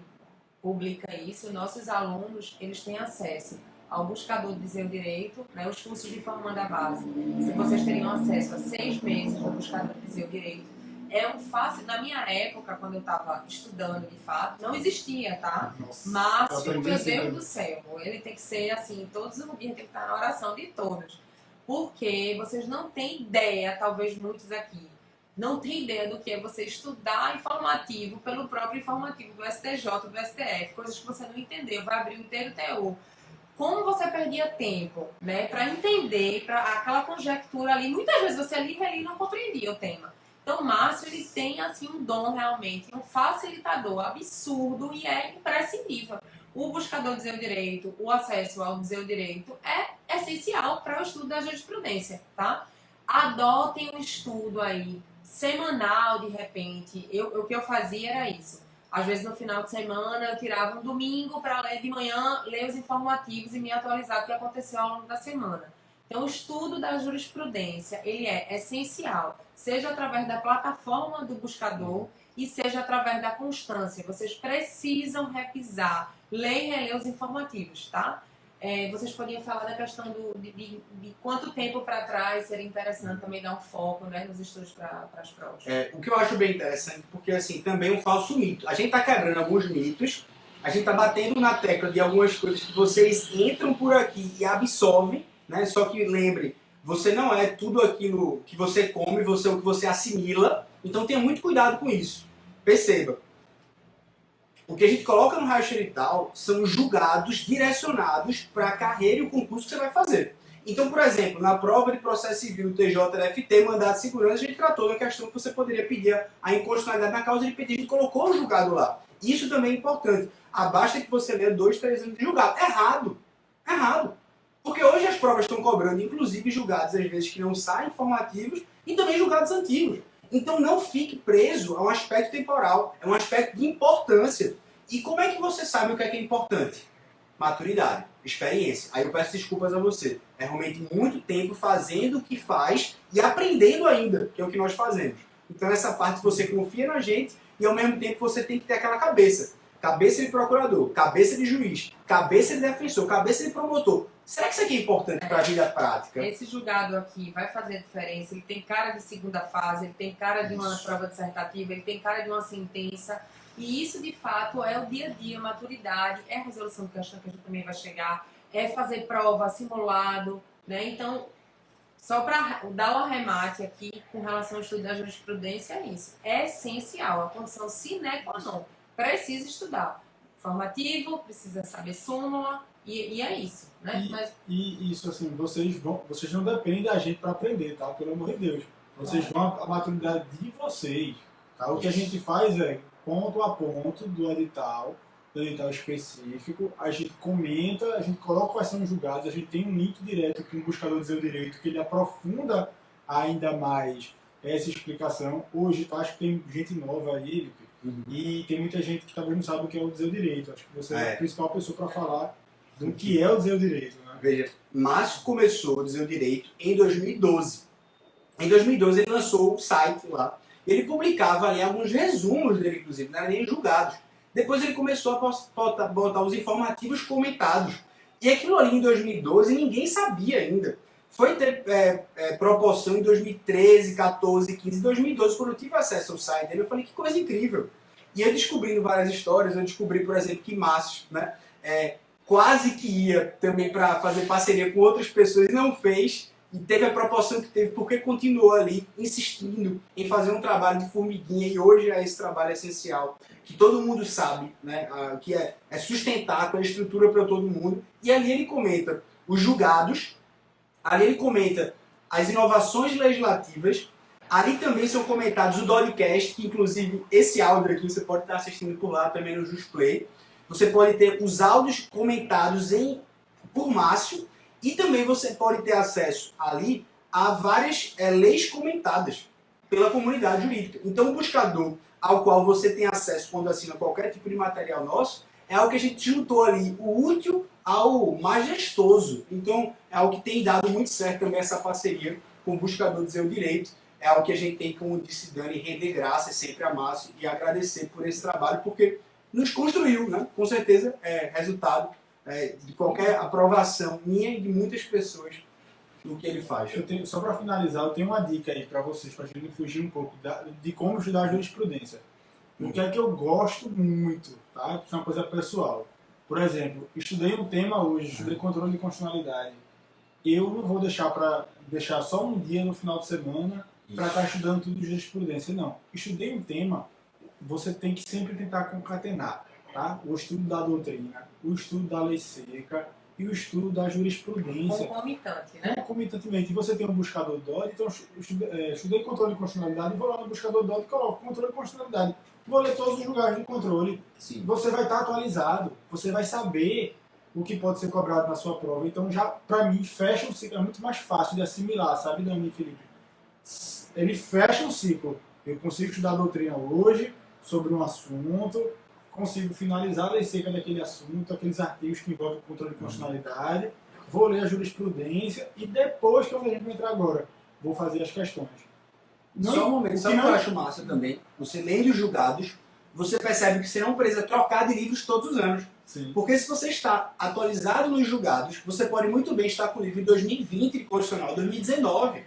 publica isso, nossos alunos eles têm acesso ao buscador de dizer o direito, né, os cursos de formanda base. Se vocês teriam acesso a 6 meses do buscador de dizer o direito, fácil. Na minha época, quando eu estava estudando de fato, não existia, tá? Nossa, Márcio, meu Deus do céu, ele tem que ser assim, todos os dias tem que estar na oração de todos. Porque vocês não têm ideia, talvez muitos aqui, não têm ideia do que é você estudar informativo pelo próprio informativo do STJ, do STF, coisas que você não entendeu, vai abrir o inteiro teor. Como você perdia tempo, né, para entender, para aquela conjectura ali. Muitas vezes você ali e não compreendia o tema. Então, o Márcio, ele tem assim um dom realmente, um facilitador absurdo e é imprescindível. O buscador dizer o direito, o acesso ao dizer o direito é essencial para o estudo da jurisprudência, tá? Adotem um estudo aí, semanal de repente. O que eu fazia era isso. Às vezes no final de semana eu tirava um domingo para ler de manhã, ler os informativos e me atualizar o que aconteceu ao longo da semana. Então o estudo da jurisprudência, ele é essencial, seja através da plataforma do buscador e seja através da constância. Vocês precisam revisar, ler e reler os informativos, tá? Vocês podiam falar da questão de quanto tempo para trás seria interessante também dar um foco, né, nos estudos para as provas. O que eu acho bem interessante, porque assim, também é um falso mito. A gente está quebrando alguns mitos, a gente está batendo na tecla de algumas coisas que vocês entram por aqui e absorvem, né? Só que lembre, você não é tudo aquilo que você come, você é o que você assimila, então tenha muito cuidado com isso. Perceba. O que a gente coloca no raio digital são julgados direcionados para a carreira e o concurso que você vai fazer. Então, por exemplo, na prova de processo civil do TJFT, mandado de segurança, a gente tratou da questão que você poderia pedir a inconstitucionalidade na causa de pedir, a gente colocou o julgado lá. Isso também é importante. Basta que você leia 2, 3 anos de julgado. Errado. Porque hoje as provas estão cobrando, inclusive, julgados, às vezes, que não saem informativos e também julgados antigos. Então não fique preso a um aspecto temporal, é um aspecto de importância. E como é que você sabe o que é importante? Maturidade, experiência. Aí eu peço desculpas a você. É realmente muito tempo fazendo o que faz e aprendendo ainda, que é o que nós fazemos. Então essa parte você confia na gente e ao mesmo tempo você tem que ter aquela cabeça. Cabeça de procurador, cabeça de juiz, cabeça de defensor, cabeça de promotor. Será que isso aqui é importante para a vida prática? Esse julgado aqui vai fazer diferença, ele tem cara de segunda fase, ele tem cara de uma prova dissertativa, ele tem cara de uma sentença. E isso, de fato, é o dia a dia, maturidade, é resolução de questão que a gente também vai chegar, é fazer prova, simulado, né? Então, só para dar um arremate aqui com relação ao estudo da jurisprudência, é isso. É essencial, a condição sine qua non. Precisa estudar. Formativo, precisa saber súmula, e é isso, né? E isso, assim, vocês não dependem da gente para aprender, tá? Pelo amor de Deus. Vocês vão a maturidade de vocês, tá? O que a gente faz é, ponto a ponto do edital específico, a gente comenta, a gente coloca quais são os julgados, a gente tem um link direto com o buscador dizer o direito, que ele aprofunda ainda mais essa explicação. Hoje, acho que tem gente nova aí, e tem muita gente que talvez não sabe o que é o dizer o direito. Acho que você é a principal pessoa para falar do que é o dizer o direito. Né? Veja, Márcio começou a dizer o direito em 2012. Em 2012 ele lançou o site lá. Ele publicava ali alguns resumos dele, inclusive, não era nem julgados. Depois ele começou a botar os informativos comentados. E aquilo ali em 2012 ninguém sabia ainda. Foi ter proporção em 2013, 14, 15, 2012, quando eu tive acesso ao site dele, eu falei, que coisa incrível. E eu descobrindo várias histórias, eu descobri, por exemplo, que Márcio, né, quase que ia também para fazer parceria com outras pessoas e não fez, e teve a proporção que teve, porque continuou ali insistindo em fazer um trabalho de formiguinha, e hoje é esse trabalho essencial, que todo mundo sabe, né, que é sustentar com a estrutura para todo mundo. E ali ele comenta os julgados, ali ele comenta as inovações legislativas, ali também são comentados o Dodcast, que inclusive esse áudio aqui você pode estar assistindo por lá também no Justplay. Você pode ter os áudios comentados por Márcio e também você pode ter acesso ali a várias leis comentadas pela comunidade jurídica. Então o buscador ao qual você tem acesso quando assina qualquer tipo de material nosso é algo que a gente juntou ali, o útil ao majestoso. Então é algo que tem dado muito certo também essa parceria com o Buscador Dizer o Direito. É algo que a gente tem, como disse Dani, render graças sempre a Márcio e agradecer por esse trabalho, porque nos construiu, né? Com certeza é resultado de qualquer aprovação minha e de muitas pessoas do que ele faz. Só para finalizar, eu tenho uma dica aí para vocês, para a gente fugir um pouco de como estudar a jurisprudência. O que é que eu gosto muito, tá? Isso é uma coisa pessoal. Por exemplo, estudei um tema hoje, estudei controle de constitucionalidade. Eu não vou deixar só um dia no final de semana para estar estudando tudo de jurisprudência, não. Estudei um tema, você tem que sempre tentar concatenar, tá? O estudo da doutrina, o estudo da lei seca e o estudo da jurisprudência. Concomitante, né? Concomitantemente. E você tem um buscador DOD, então estudei controle de constitucionalidade, vou lá no buscador DOD e coloco controle de constitucionalidade. Vou ler todos os julgados de controle. Sim. Você vai estar atualizado, você vai saber o que pode ser cobrado na sua prova. Então, já, para mim, fecha um ciclo. É muito mais fácil de assimilar, sabe, Dani e Felipe? Ele fecha um ciclo. Eu consigo estudar a doutrina hoje sobre um assunto, consigo finalizar a lei seca daquele assunto, aqueles artigos que envolvem o controle de constitucionalidade, vou ler a jurisprudência e depois que eu vou entrar agora, vou fazer as questões. Só um momento, sabe o que eu acho massa também? Você lendo os julgados, você percebe que você não precisa trocar de livros todos os anos. Sim. Porque se você está atualizado nos julgados, você pode muito bem estar com o livro de 2020 de Constitucional 2019.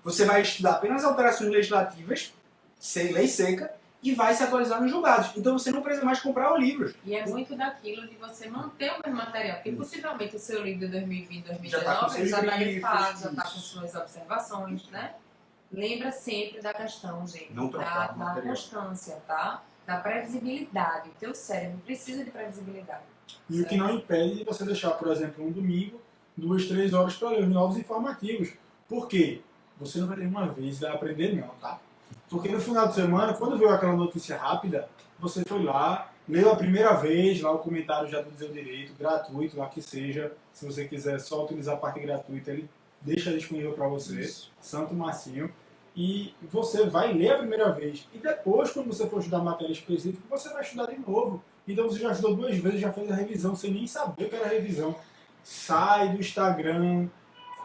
Você vai estudar apenas alterações legislativas, sem lei seca, e vai se atualizar nos julgados. Então você não precisa mais comprar o livro. E é muito daquilo de você manter o mesmo material. Porque possivelmente o seu livro de 2020, 2019 já está grifado, já está com suas observações, né? Lembra sempre da questão, gente, Não trocar da constância, tá? Da previsibilidade. O teu cérebro precisa de previsibilidade. E certo? O que não impede de você deixar, por exemplo, um domingo, 2, 3 horas para ler os novos informativos. Por quê? Você não vai ler uma vez e vai aprender não, tá? Porque no final de semana, quando veio aquela notícia rápida, você foi lá, leu a primeira vez, lá o comentário já do seu direito, gratuito, lá que seja, se você quiser só utilizar a parte gratuita, ele deixa disponível para você, Isso. Santo Massinho, e você vai ler a primeira vez, e depois, quando você for estudar matéria específica, você vai estudar de novo. Então você já estudou 2 vezes, já fez a revisão, sem nem saber que era revisão. Sai do Instagram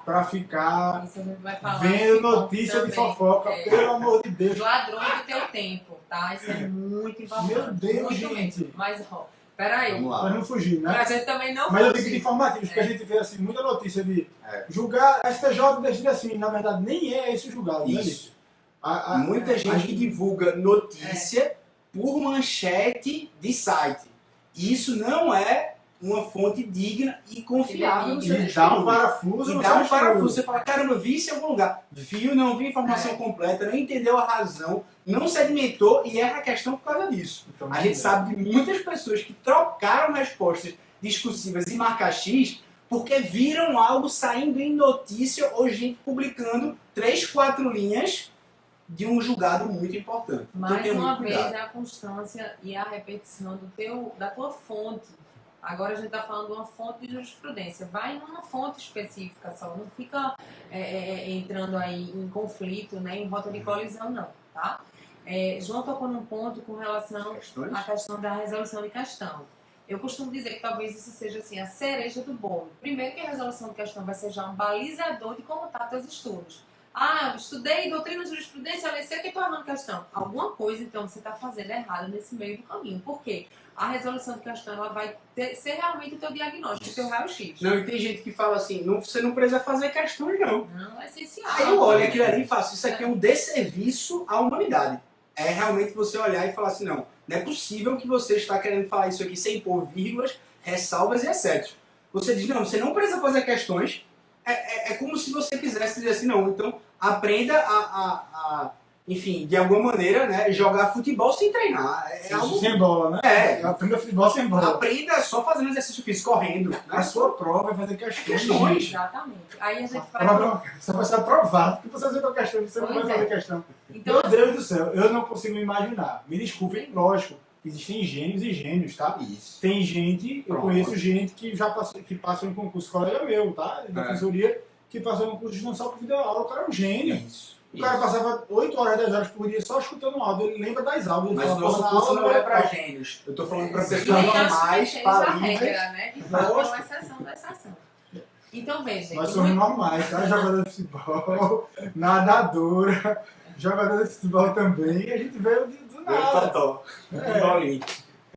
para ficar Isso a gente vai falar vendo aqui notícia de também. fofoca, pelo amor de Deus. Os ladrões do teu tempo, tá? Isso é muito importante. Meu Deus, muito gente. mesmo. Mas, ó, peraí. Vamos lá. Para não fugir, né? Pra gente também não Mas eu tenho que fugir. ir informativo, porque a gente vê assim, muita notícia de É. julgar STJ decide assim, na verdade nem é esse julgado, né? Isso. A- Muita gente que divulga notícia por manchete de site. E isso não é uma fonte digna e confiável no seu E dá um estudo. parafuso E no dá seu um parafuso. estudo. Você fala, caramba, vi isso em algum lugar. Viu, não viu a informação completa, não entendeu a razão, não sedimentou e erra a questão por causa disso. Então, A gente sabe de muitas pessoas que trocaram respostas discursivas e marca X porque viram algo saindo em notícia ou gente publicando 3, 4 linhas de um julgado muito importante. Então, Mais tenha uma muito vez, cuidado. é a constância e a repetição da tua fonte. Agora a gente está falando de uma fonte de jurisprudência. Vai numa fonte específica só. Não fica entrando aí em conflito, né, em rota de colisão, não. Tá? João tocou num ponto com relação Questões? à questão da resolução de questão. Eu costumo dizer que talvez isso seja assim, a cereja do bolo. Primeiro que a resolução de questão vai ser já um balizador de como estão teus estudos. Ah, eu estudei doutrina de jurisprudência, eu sei que estou errando questão. Alguma coisa, então, você está fazendo errado nesse meio do caminho. Por quê? A resolução de questão ela vai ser realmente o teu diagnóstico, o teu raio-x. Não, e tem gente que fala assim, você não precisa fazer questões, não. Não é essencial. Aí eu olho aquilo ali e faço, isso aqui é um desserviço à humanidade. É realmente você olhar e falar assim, não é possível que você está querendo falar isso aqui sem pôr vírgulas, ressalvas e etc. Você diz, não, você não precisa fazer questões. É como se você quisesse dizer assim, não, então aprenda enfim, de alguma maneira, né, jogar futebol sem treinar. É algo... Sem bola, né? Aprenda futebol sem bola. Aprenda só fazendo exercício físico, correndo. Né? A sua prova vai fazer questões. Questões. Exatamente. Aí a gente Você vai ser aprovado. Porque você fazendo questão, você não vai Pois é. fazer questão. Então, Meu Deus do céu, eu não consigo me imaginar. Me desculpem, lógico. Existem gênios e gênios, tá? Isso. Tem gente, eu Pronto. conheço gente que já passou, que passou em concurso, colega meu, tá? De defensoria, que passou em concurso não só por videoaula, o cara é um gênio. Isso. O cara passava 8 horas, 10 horas por dia só escutando áudio, ele lembra das aulas. Ele Mas o fala, nosso "Pô, na curso aula não é pra tal." gênios. Eu tô falando pra e pessoas nem acho que normais, seja a falíveis. regra, né? De fato, é uma Lógico. exceção da exceção. Então, veja, Nós gente, somos normais, tá? Jogador de futebol, nadadora, jogador de futebol também, e a gente veio do nada.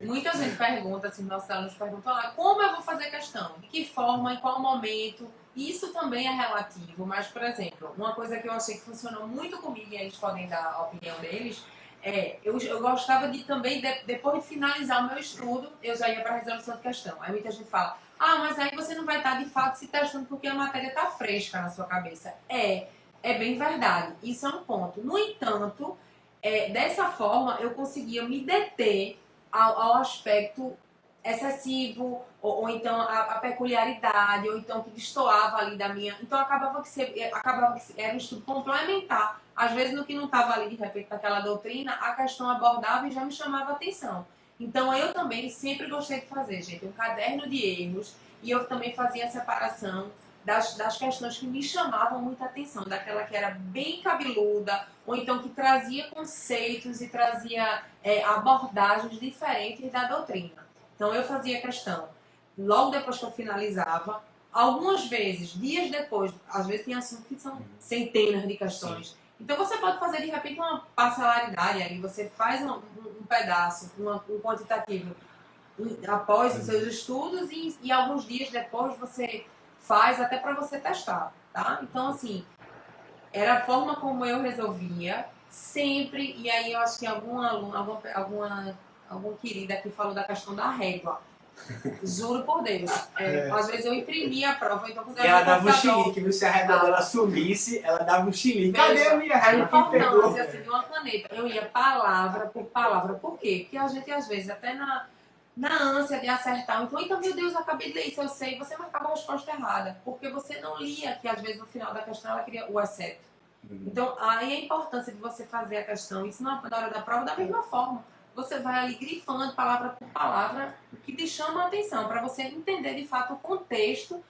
muita gente pergunta, assim, nossos alunos perguntam lá, como eu vou fazer questão? De que forma, em qual momento? Isso também é relativo, mas, por exemplo, uma coisa que eu achei que funcionou muito comigo, e eles podem dar a opinião deles, eu gostava de também, depois de finalizar o meu estudo, eu já ia para a resolução de questão. Aí muita gente fala, mas aí você não vai estar de fato se testando porque a matéria está fresca na sua cabeça. É bem verdade, isso é um ponto. No entanto, dessa forma eu conseguia me deter ao aspecto excessivo, ou então a peculiaridade, ou então que destoava ali da minha... Então acabava que era um estudo complementar. Às vezes no que não estava ali, de repente, naquela doutrina, a questão abordava e já me chamava a atenção. Então eu também sempre gostei de fazer, gente, um caderno de erros, e eu também fazia a separação das questões que me chamavam muita atenção, daquela que era bem cabeluda, ou então que trazia conceitos e trazia abordagens diferentes da doutrina. Então eu fazia questão, logo depois que eu finalizava, algumas vezes, dias depois, às vezes tem assuntos que são centenas de questões. Sim. Então você pode fazer de repente uma parcelaridade ali, você faz um pedaço, um quantitativo após os seus estudos e alguns dias depois você faz até para você testar, tá? Então assim, era a forma como eu resolvia sempre, e aí eu acho que algum aluno, algum querido aqui falou da questão da régua. Juro por Deus. Às vezes eu imprimia a prova, então quando ela dava um chilique, viu? Se a régua dela sumisse, ela dava um chilique. Cadê a minha A régua que pegou? importância assim, de uma caneta. Eu ia palavra por palavra. Por quê? Porque a gente, às vezes, até na ânsia de acertar, então, meu Deus, eu acabei de ler isso, eu sei, você marcava a resposta errada. Porque você não lia, que às vezes no final da questão ela queria o exceto. Então, aí a importância de você fazer a questão, isso na hora da prova, da mesma forma. você vai ali grifando palavra por palavra o que te chama a atenção, para você entender de fato o contexto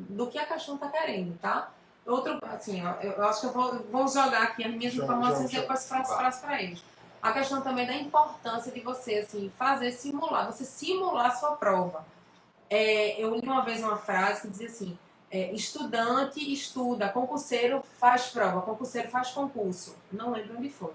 do que a questão está querendo, tá? Outro, assim, ó, eu acho que eu vou jogar aqui as minhas informações e depois passo para eles. A questão também da importância de você, assim, você simular a sua prova. Eu li uma vez uma frase que dizia assim, estudante estuda, concurseiro faz prova, concurseiro faz concurso. Não lembro onde foi.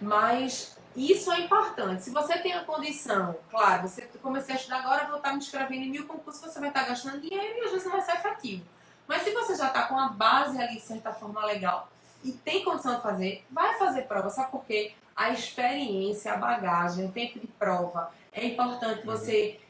Mas isso é importante. Se você tem a condição, claro, você comecei a estudar agora, vou estar me inscrevendo em 1000 concursos, você vai estar gastando dinheiro e às vezes não vai ser efetivo. Mas se você já está com a base ali, de certa forma, legal, e tem condição de fazer, vai fazer prova. Sabe por quê? A experiência, a bagagem, o tempo de prova. É importante você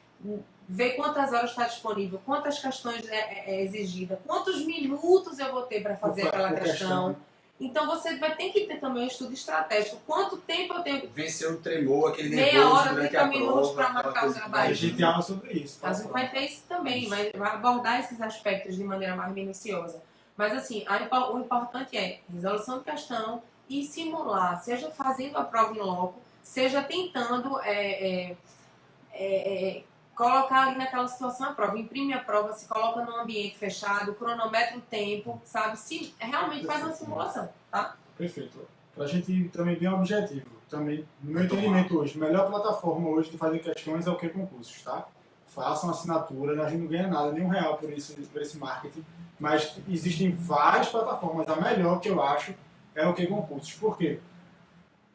ver quantas horas está disponível, quantas questões é exigida, quantos minutos eu vou ter para fazer aquela questão. Então você vai ter que ter também um estudo estratégico. Quanto tempo eu tenho? Vencer o tremor, aquele meia nervoso hora, durante 30 a minutos prova. para marcar o trabalho. A gente tem aula sobre isso. A gente vai ter isso também, vai abordar esses aspectos de maneira mais minuciosa. Mas assim, o importante é resolução de questão e simular, seja fazendo a prova em loco, seja tentando colocar ali naquela situação a prova. Imprime a prova, se coloca num ambiente fechado, cronometra o tempo, sabe? Se realmente faz uma simulação, tá? Perfeito. Pra gente também bem objetivo. Também, no meu entendimento hoje, a melhor plataforma hoje de fazer questões é o que concursos, tá? Façam assinatura, a gente não ganha nada, nem R$1 por esse marketing, mas existem várias plataformas. A melhor que eu acho é o que concursos. Por quê?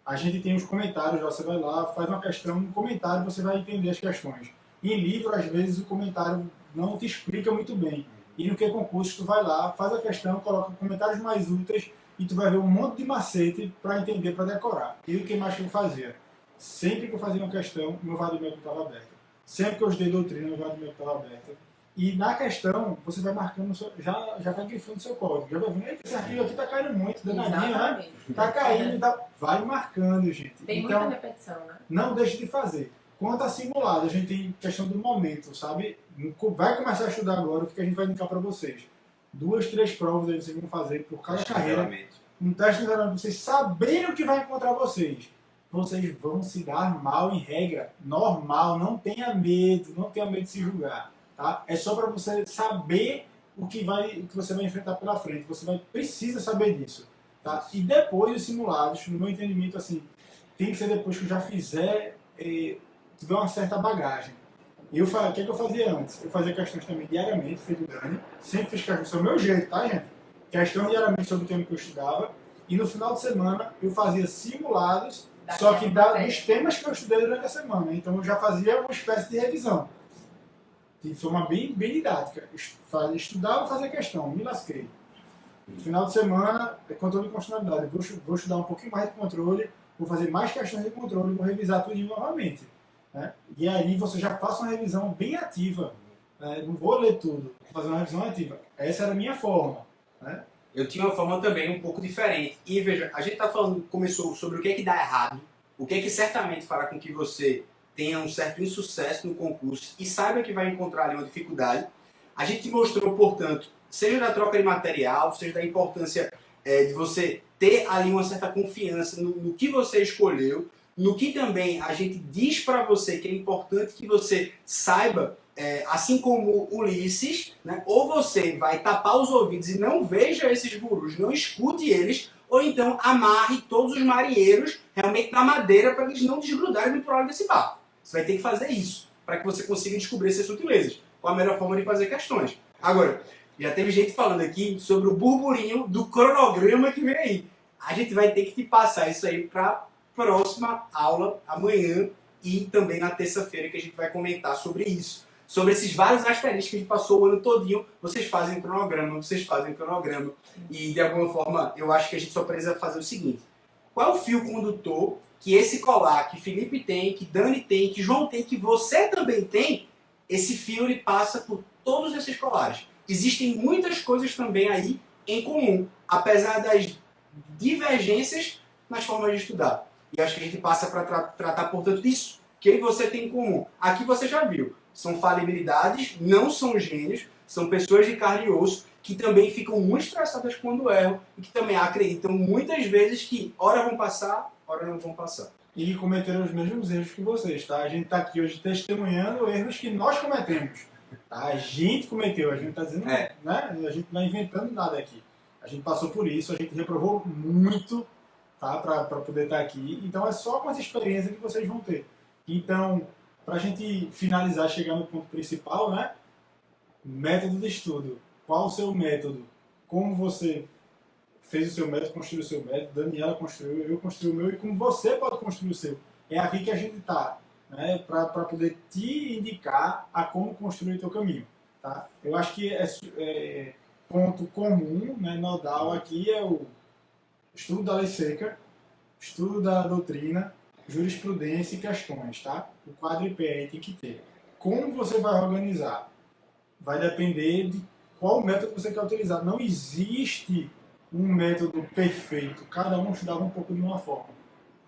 A gente tem os comentários, você vai lá, faz uma questão, no comentário você vai entender as questões. Em livro, às vezes, o comentário não te explica muito bem. E no que concurso, tu vai lá, faz a questão, coloca comentários mais úteis e tu vai ver um monte de macete para entender, para decorar. E o que mais que eu fazia? Sempre que eu fazia uma questão, meu vademecum estava aberto. Sempre que eu estudei doutrina, meu vademecum estava aberto. E na questão, você vai marcando, já vai grifando o seu código. Já vai vendo, esse arquivo aqui está caindo muito, danadinho, né? Está caindo, vai marcando, gente. Tem então, muita repetição, né? Não deixe de fazer. Quanto a simulado, a gente tem questão do momento, sabe? Vai começar a estudar agora, o que a gente vai indicar para vocês. 2, 3 provas aí vocês vão fazer por cada carreira. Um teste de nivelamento, vocês saberem o que vai encontrar vocês. Vocês vão se dar mal em regra, normal, não tenha medo de se julgar. Tá? É só para você saber o que você vai enfrentar pela frente. Você precisa saber disso. Tá? E depois os simulados, no meu entendimento, assim, tem que ser depois que eu já fizer... tiver uma certa bagagem. O que eu fazia antes? Eu fazia questões também diariamente, feito Dani. Sempre fiz questões do meu jeito, tá, gente? Questão diariamente sobre o tema que eu estudava. E no final de semana eu fazia simulados, só que dos temas que eu estudei durante a semana. Então eu já fazia uma espécie de revisão. De forma bem didática. Estudava e fazia questão, me lasquei. No final de semana, é controle de constitucionalidade. Vou estudar um pouquinho mais de controle, vou fazer mais questões de controle, vou revisar tudo novamente. Né? E aí você já passa uma revisão bem ativa. Né? Não vou ler tudo, vou fazer uma revisão ativa. Essa era a minha forma. Né? Eu tinha uma forma também um pouco diferente. E veja, a gente começou sobre o que é que dá errado, o que é que certamente fará com que você tenha um certo insucesso no concurso e saiba que vai encontrar ali uma dificuldade. A gente mostrou, portanto, seja da troca de material, seja da importância de você ter ali uma certa confiança no que você escolheu, no que também a gente diz para você que é importante que você saiba, assim como Ulisses, né? Ou você vai tapar os ouvidos e não veja esses gurus, não escute eles, ou então amarre todos os marinheiros realmente na madeira para eles não desgrudarem do prolo desse barco. Você vai ter que fazer isso para que você consiga descobrir essas sutilezas. Qual a melhor forma de fazer questões? Agora, já teve gente falando aqui sobre o burburinho do cronograma que vem aí. A gente vai ter que te passar isso aí para próxima aula, amanhã e também na terça-feira, que a gente vai comentar sobre isso. Sobre esses vários asteriscos que a gente passou o ano todinho, vocês fazem cronograma. E de alguma forma, eu acho que a gente só precisa fazer o seguinte. Qual é o fio condutor que esse colar, que Felipe tem, que Dani tem, que João tem, que você também tem? Esse fio ele passa por todos esses colares. Existem muitas coisas também aí em comum, apesar das divergências nas formas de estudar. E acho que a gente passa para tratar, portanto, disso que você tem em comum. Aqui você já viu. São falibilidades, não são gênios, são pessoas de carne e osso que também ficam muito estressadas quando erram e que também acreditam muitas vezes que ora vão passar, ora não vão passar. e cometeram os mesmos erros que vocês, tá? A gente está aqui hoje testemunhando erros que nós cometemos. Tá? A gente cometeu, a gente está dizendo, né? A gente não está inventando nada aqui. A gente passou por isso, a gente reprovou muito, tá? Para poder estar aqui. Então é só com essa experiência que vocês vão ter. Então, para a gente finalizar, chegar no ponto principal, né? Método de estudo. Qual o seu método? Como você fez o seu método, construiu o seu método, Daniela construiu, eu construí o meu, e como você pode construir o seu. É aqui que a gente está, né, para poder te indicar a como construir o teu caminho. Tá? Eu acho que ponto comum, né, nodal aqui é o estudo da lei seca, estudo da doutrina, jurisprudência e questões. Tá? O quadripé aí tem que ter. Como você vai organizar? Vai depender de qual método você quer utilizar. Não existe um método perfeito. Cada um estudava um pouco de uma forma.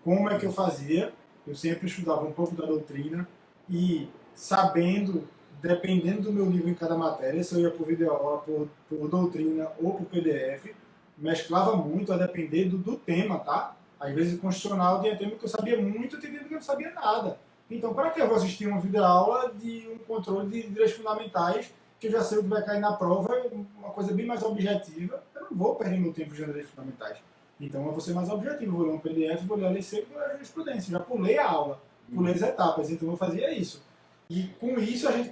Como é que eu fazia? Eu sempre estudava um pouco da doutrina e sabendo, dependendo do meu nível em cada matéria, se eu ia por videoaula, por doutrina ou por PDF, mesclava muito a depender do tema, tá? Às vezes, constitucional tinha tema que eu sabia muito, tinha tema que eu não sabia nada. Então, para que eu vou assistir uma videoaula de um controle de direitos fundamentais, que eu já sei o que vai cair na prova, uma coisa bem mais objetiva, eu não vou perder meu tempo de direitos fundamentais. Então eu vou ser mais objetivo, vou ler um PDF, vou ler a lei seca e vou ler a jurisprudência. Já pulei a aula, pulei as etapas, então eu fazia isso. E com isso a gente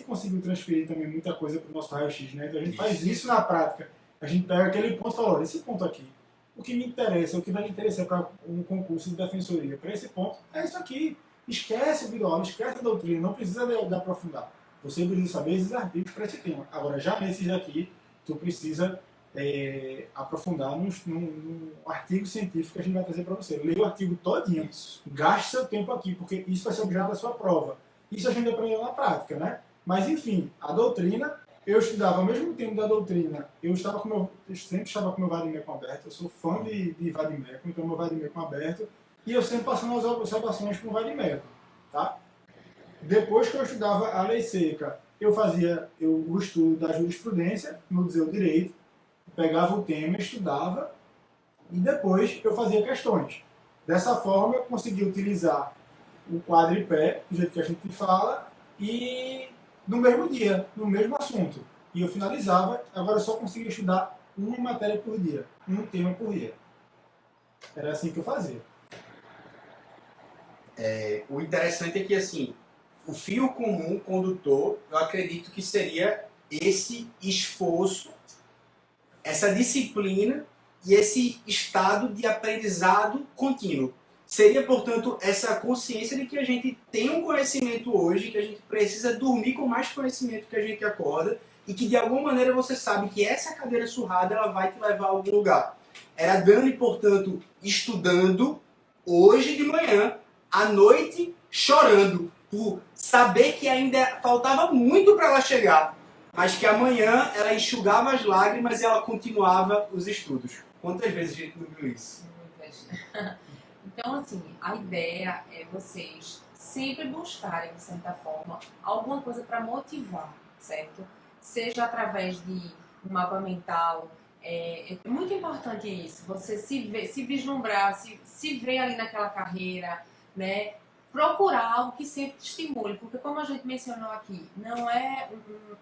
conseguiu transferir também muita coisa para o nosso raio-x, né? Então a gente faz isso na prática. A gente pega aquele ponto e fala, olha, esse ponto aqui, o que me interessa, o que vai me interessar para um concurso de defensoria, para esse ponto, é isso aqui. Esquece o videoaula, esquece a doutrina, não precisa de aprofundar. Você precisa saber esses artigos para esse tema. Agora, já nesses daqui, tu precisa aprofundar num artigo científico que a gente vai trazer para você. Leia o artigo todinho, gaste seu tempo aqui, porque isso vai ser objeto da sua prova. Isso a gente aprendeu na prática, né? Mas, enfim, a doutrina, eu estudava ao mesmo tempo da doutrina, eu sempre estava com meu vadimeco aberto, eu sou fã de vadimeco, então meu vadimeco aberto, e eu sempre passando as observações com o vadimeco, tá? Depois que eu estudava a lei seca, eu fazia o estudo da jurisprudência, no dizer o direito, pegava o tema, estudava, e depois eu fazia questões. Dessa forma, eu conseguia utilizar o quadripé, do jeito que a gente fala, e no mesmo dia, no mesmo assunto. E eu finalizava, agora eu só conseguia estudar uma matéria por dia, um tema por dia. Era assim que eu fazia. O interessante é que, assim, o fio comum condutor, eu acredito que seria esse esforço, essa disciplina e esse estado de aprendizado contínuo. Seria, portanto, essa consciência de que a gente tem um conhecimento hoje, que a gente precisa dormir com mais conhecimento que a gente acorda e que, de alguma maneira, você sabe que essa cadeira surrada ela vai te levar a algum lugar. Era Dani, portanto, estudando hoje de manhã, à noite, chorando, por saber que ainda faltava muito para ela chegar, mas que amanhã ela enxugava as lágrimas e ela continuava os estudos. Quantas vezes a gente não viu isso? Muitas. Então, assim, a ideia é vocês sempre buscarem, de certa forma, alguma coisa para motivar, certo? Seja através de um mapa mental. É muito importante isso, você se vislumbrar, se ver ali naquela carreira, né? Procurar algo que sempre te estimule, porque como a gente mencionou aqui, não é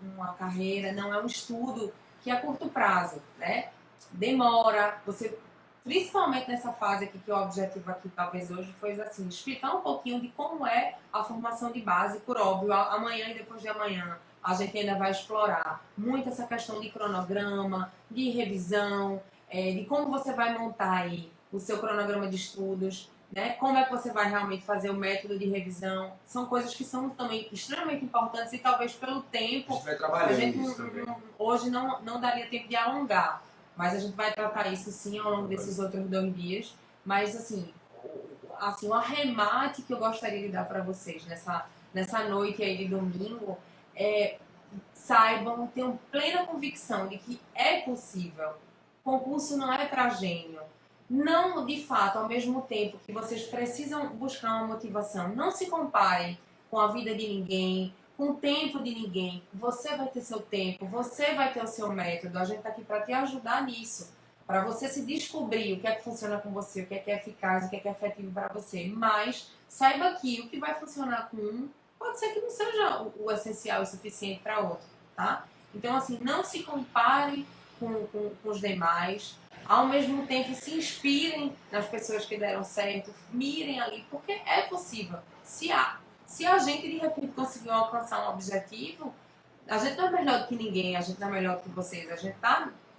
uma carreira, não é um estudo que é a curto prazo, né? Demora, você, principalmente nessa fase aqui, que o objetivo aqui talvez hoje foi assim, explicar um pouquinho de como é a formação de base, por óbvio, amanhã e depois de amanhã a gente ainda vai explorar muito essa questão de cronograma, de revisão, de como você vai montar aí o seu cronograma de estudos, né? Como é que você vai realmente fazer o método de revisão. São coisas que são também extremamente importantes e talvez pelo tempo a gente hoje não daria tempo de alongar, mas a gente vai tratar isso sim ao longo desses outros 2 dias. Mas assim o arremate que eu gostaria de dar para vocês nessa noite aí de domingo saibam, tenham plena convicção de que é possível. Concurso não é para gênio. Não, de fato, ao mesmo tempo que vocês precisam buscar uma motivação, não se comparem com a vida de ninguém, com o tempo de ninguém. Você vai ter seu tempo, você vai ter o seu método. A gente está aqui para te ajudar nisso. para você se descobrir o que é que funciona com você, o que é eficaz, o que é efetivo para você. Mas saiba que o que vai funcionar com um pode ser que não seja o essencial e suficiente para outro, tá? Então, assim, não se compare com os demais. Ao mesmo tempo, se inspirem nas pessoas que deram certo, mirem ali, porque é possível. Se a gente, de repente, conseguiu alcançar um objetivo, a gente não é melhor do que ninguém, a gente não é melhor do que vocês, a gente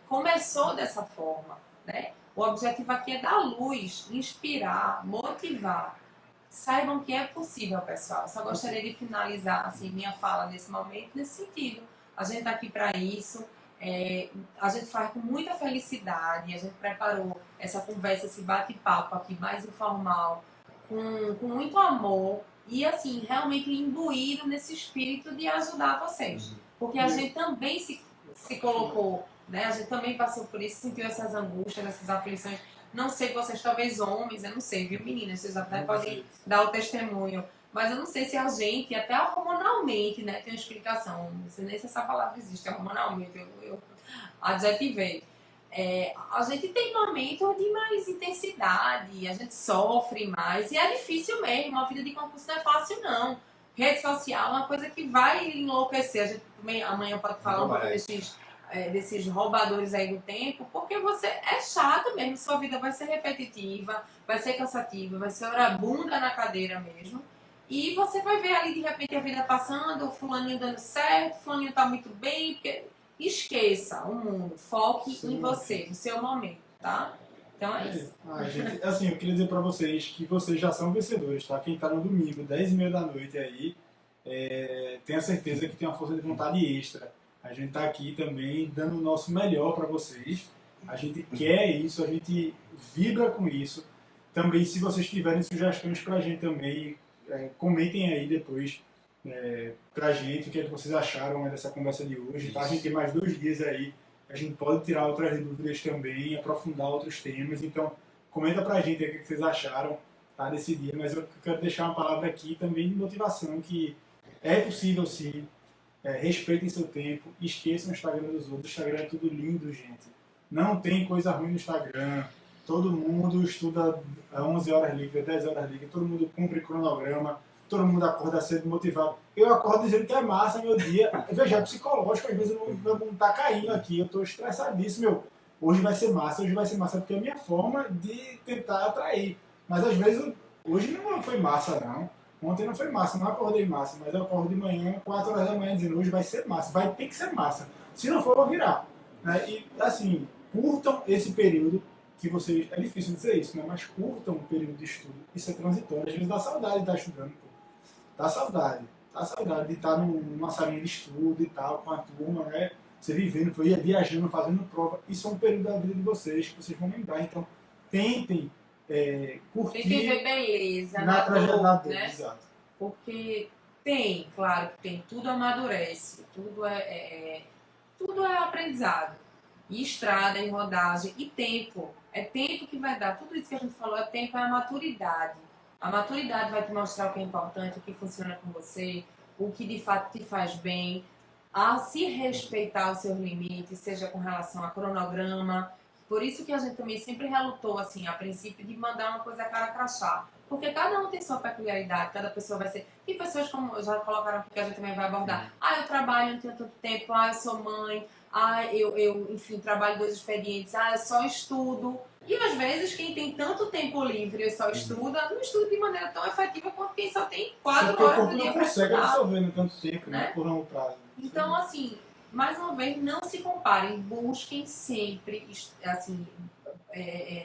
começou dessa forma, né? O objetivo aqui é dar luz, inspirar, motivar. Saibam que é possível, pessoal. Só gostaria de finalizar assim, minha fala nesse momento, nesse sentido. A gente está aqui para isso. A gente faz com muita felicidade. A gente preparou essa conversa, esse bate-papo aqui mais informal, com muito amor e assim, realmente imbuído nesse espírito de ajudar vocês. Porque a gente também se colocou, né? A gente também passou por isso, sentiu essas angústias, essas aflições. Não sei, vocês talvez homens, eu não sei, viu, meninas? Vocês até podem dar o testemunho. Mas eu não sei se a gente, até hormonalmente, né, tem uma explicação. Não sei nem se essa palavra existe, hormonalmente, eu adjetivei. A gente tem momentos de mais intensidade, a gente sofre mais, e é difícil mesmo, a vida de concurso não é fácil, não. Rede social é uma coisa que vai enlouquecer. A gente também amanhã pode falar um pouco desses roubadores aí do tempo, porque você é chato mesmo, sua vida vai ser repetitiva, vai ser cansativa, vai ser hora bunda na cadeira mesmo. E você vai ver ali de repente a vida passando, o fulaninho dando certo, o fulaninho tá muito bem, porque esqueça o mundo, foque em você, no seu momento, tá? Então é isso. Gente, assim, eu queria dizer pra vocês que vocês já são vencedores, tá? Quem tá no domingo, 10h30 da noite aí, tenha certeza que tem uma força de vontade extra. A gente tá aqui também dando o nosso melhor para vocês. A gente quer isso, a gente vibra com isso. Também, se vocês tiverem sugestões pra gente também, comentem aí depois pra gente o que é que vocês acharam dessa conversa de hoje. Tá? A gente tem mais 2 dias aí, a gente pode tirar outras dúvidas também, aprofundar outros temas. Então, comenta pra gente aí o que vocês acharam, tá, desse dia. Mas eu quero deixar uma palavra aqui também de motivação, que é possível sim. Respeitem seu tempo, esqueçam o Instagram dos outros. O Instagram é tudo lindo, gente. Não tem coisa ruim no Instagram. Todo mundo estuda 11 horas livres, 10 horas livres, todo mundo cumpre cronograma, todo mundo acorda cedo motivado. Eu acordo dizendo que é massa meu dia. Veja, é psicológico, às vezes meu mundo tá caindo aqui, eu tô estressadíssimo. Hoje vai ser massa, porque é a minha forma de tentar atrair. Mas às vezes, hoje não foi massa, não. Ontem não foi massa, não acordei massa, mas eu acordo de manhã, 4 horas da manhã, dizendo hoje vai ser massa, vai ter que ser massa. Se não for, eu vou virar. Né? E assim, curtam esse período que vocês. É difícil dizer isso, né? Mas curtam o período de estudo. Isso é transitório. Às vezes dá saudade de estar estudando. Pô. Dá saudade de estar numa salinha de estudo e tal, com a turma, né? Você vivendo, viajando, fazendo prova. Isso é um período da vida de vocês que vocês vão lembrar. Então, tentem. Curtir tem que ver beleza na trajetória, né? Exato. Porque claro que tem, tudo amadurece, tudo é aprendizado. E estrada, e rodagem, e tempo. É tempo que vai dar. Tudo isso que a gente falou, tempo é a maturidade. A maturidade vai te mostrar o que é importante, o que funciona com você, o que de fato te faz bem, a se respeitar os seus limites, seja com relação a cronograma. Por isso que a gente também sempre relutou, assim, a princípio, de mandar uma coisa cara crachá. Porque cada um tem sua peculiaridade, cada pessoa vai ser... Tem pessoas, como já colocaram aqui, que a gente também vai abordar. Eu trabalho, não tenho tanto tempo. Eu sou mãe. Eu enfim, trabalho 2 expedientes. Eu só estudo. E às vezes, quem tem tanto tempo livre e só estuda, não estuda de maneira tão efetiva quanto quem só tem 4 horas do dia para estudar. Não consegue absorver no tanto tempo, né? Por longo prazo. Então, assim... Mais uma vez, não se comparem, busquem sempre, assim,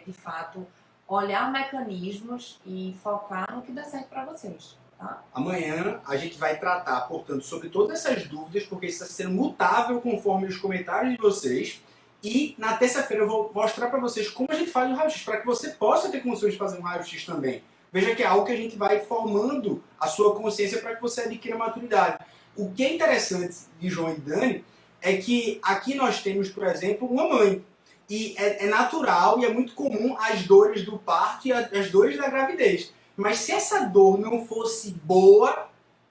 de fato, olhar mecanismos e focar no que dá certo para vocês, tá? Amanhã a gente vai tratar, portanto, sobre todas essas dúvidas, porque isso está sendo mutável conforme os comentários de vocês. E na terça-feira eu vou mostrar para vocês como a gente faz o raio-x, para que você possa ter condições de fazer um raio-x também. Veja que é algo que a gente vai formando a sua consciência para que você adquira maturidade. O que é interessante de João e Dani é que aqui nós temos, por exemplo, uma mãe. E é natural e é muito comum as dores do parto e as dores da gravidez. Mas se essa dor não fosse boa,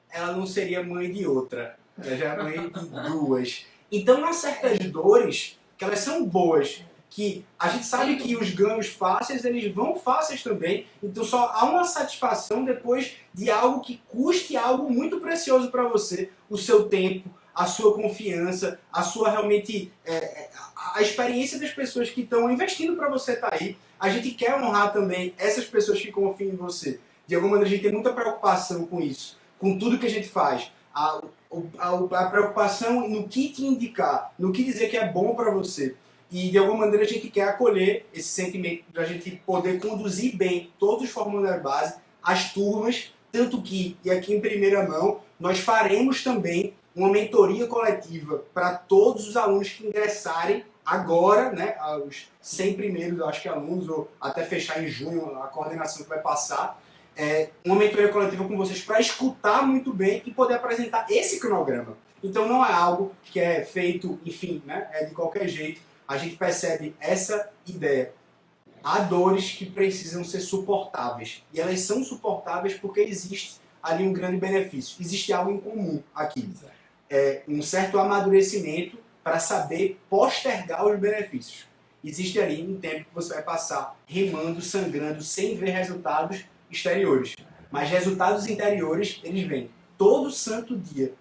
ela não seria mãe de outra. Ela já é mãe de 2. Então há certas dores que elas são boas, que a gente sabe que os ganhos fáceis, eles vão fáceis também, então só há uma satisfação depois de algo que custe algo muito precioso para você, o seu tempo, a sua confiança, a sua realmente a experiência das pessoas que estão investindo para você estar aí. A gente quer honrar também essas pessoas que confiam em você. De alguma maneira a gente tem muita preocupação com isso, com tudo que a gente faz. A preocupação no que te indicar, no que dizer que é bom para você. E de alguma maneira a gente quer acolher esse sentimento para a gente poder conduzir bem todos os formandos base, as turmas, tanto que, e aqui em primeira mão, nós faremos também uma mentoria coletiva para todos os alunos que ingressarem agora, né, os 100 primeiros, acho que alunos, ou até fechar em junho, a coordenação que vai passar, uma mentoria coletiva com vocês para escutar muito bem e poder apresentar esse cronograma. Então não é algo que é feito, enfim, né, de qualquer jeito. A gente percebe essa ideia. Há dores que precisam ser suportáveis. E elas são suportáveis porque existe ali um grande benefício. Existe algo em comum aqui. Um certo amadurecimento para saber postergar os benefícios. Existe ali um tempo que você vai passar remando, sangrando, sem ver resultados exteriores. Mas resultados interiores, eles vêm todo santo dia,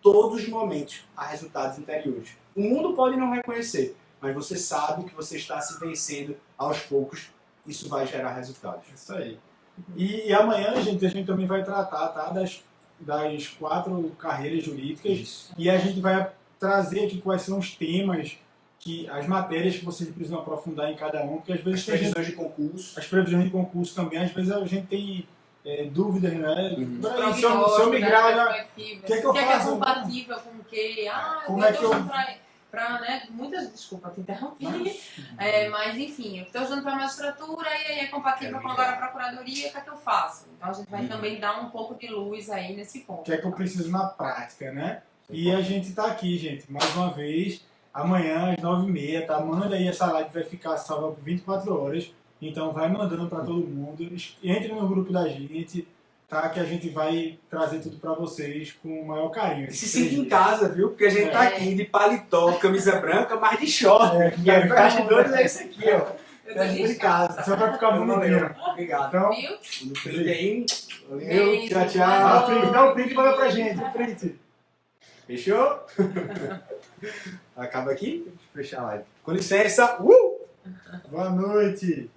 todos os momentos, há resultados interiores. O mundo pode não reconhecer, mas você sabe que você está se vencendo aos poucos, isso vai gerar resultados. Isso aí. E amanhã, gente, a gente também vai tratar, tá, das 4 carreiras jurídicas. Isso. E a gente vai trazer aqui quais são os temas, as matérias que vocês precisam aprofundar em cada um, porque às vezes As previsões de concurso. As previsões de concurso também, às vezes a gente tem dúvidas, né? Se eu migrar, o que é que eu faço? É compatível com o quê? Como é que eu... muitas, desculpa te interromper, mas enfim, eu estou usando para a magistratura e aí é compatível com agora a procuradoria, o que é que eu faço? Então a gente vai também dar um pouco de luz aí nesse ponto. O que é que eu preciso na prática, né? E a gente está aqui, gente, mais uma vez, amanhã às 9h30, tá? Manda aí, essa live vai ficar salva por 24 horas, então vai mandando para todo mundo, entre no grupo da gente, tá? Que a gente vai trazer tudo para vocês com o maior carinho. Se sinta em casa, viu? Porque a gente tá aqui de paletó, camisa branca, mas de short. E a bastidores é esse aqui, ó. Eu tô de casa. Só para ficar bonitinho. Obrigado. Então, Viu? No print aí. Valeu, tchau, tchau. Dá o print e manda pra gente, o print. Fechou? Acaba aqui? Deixa eu fechar a live. Com licença. Boa noite.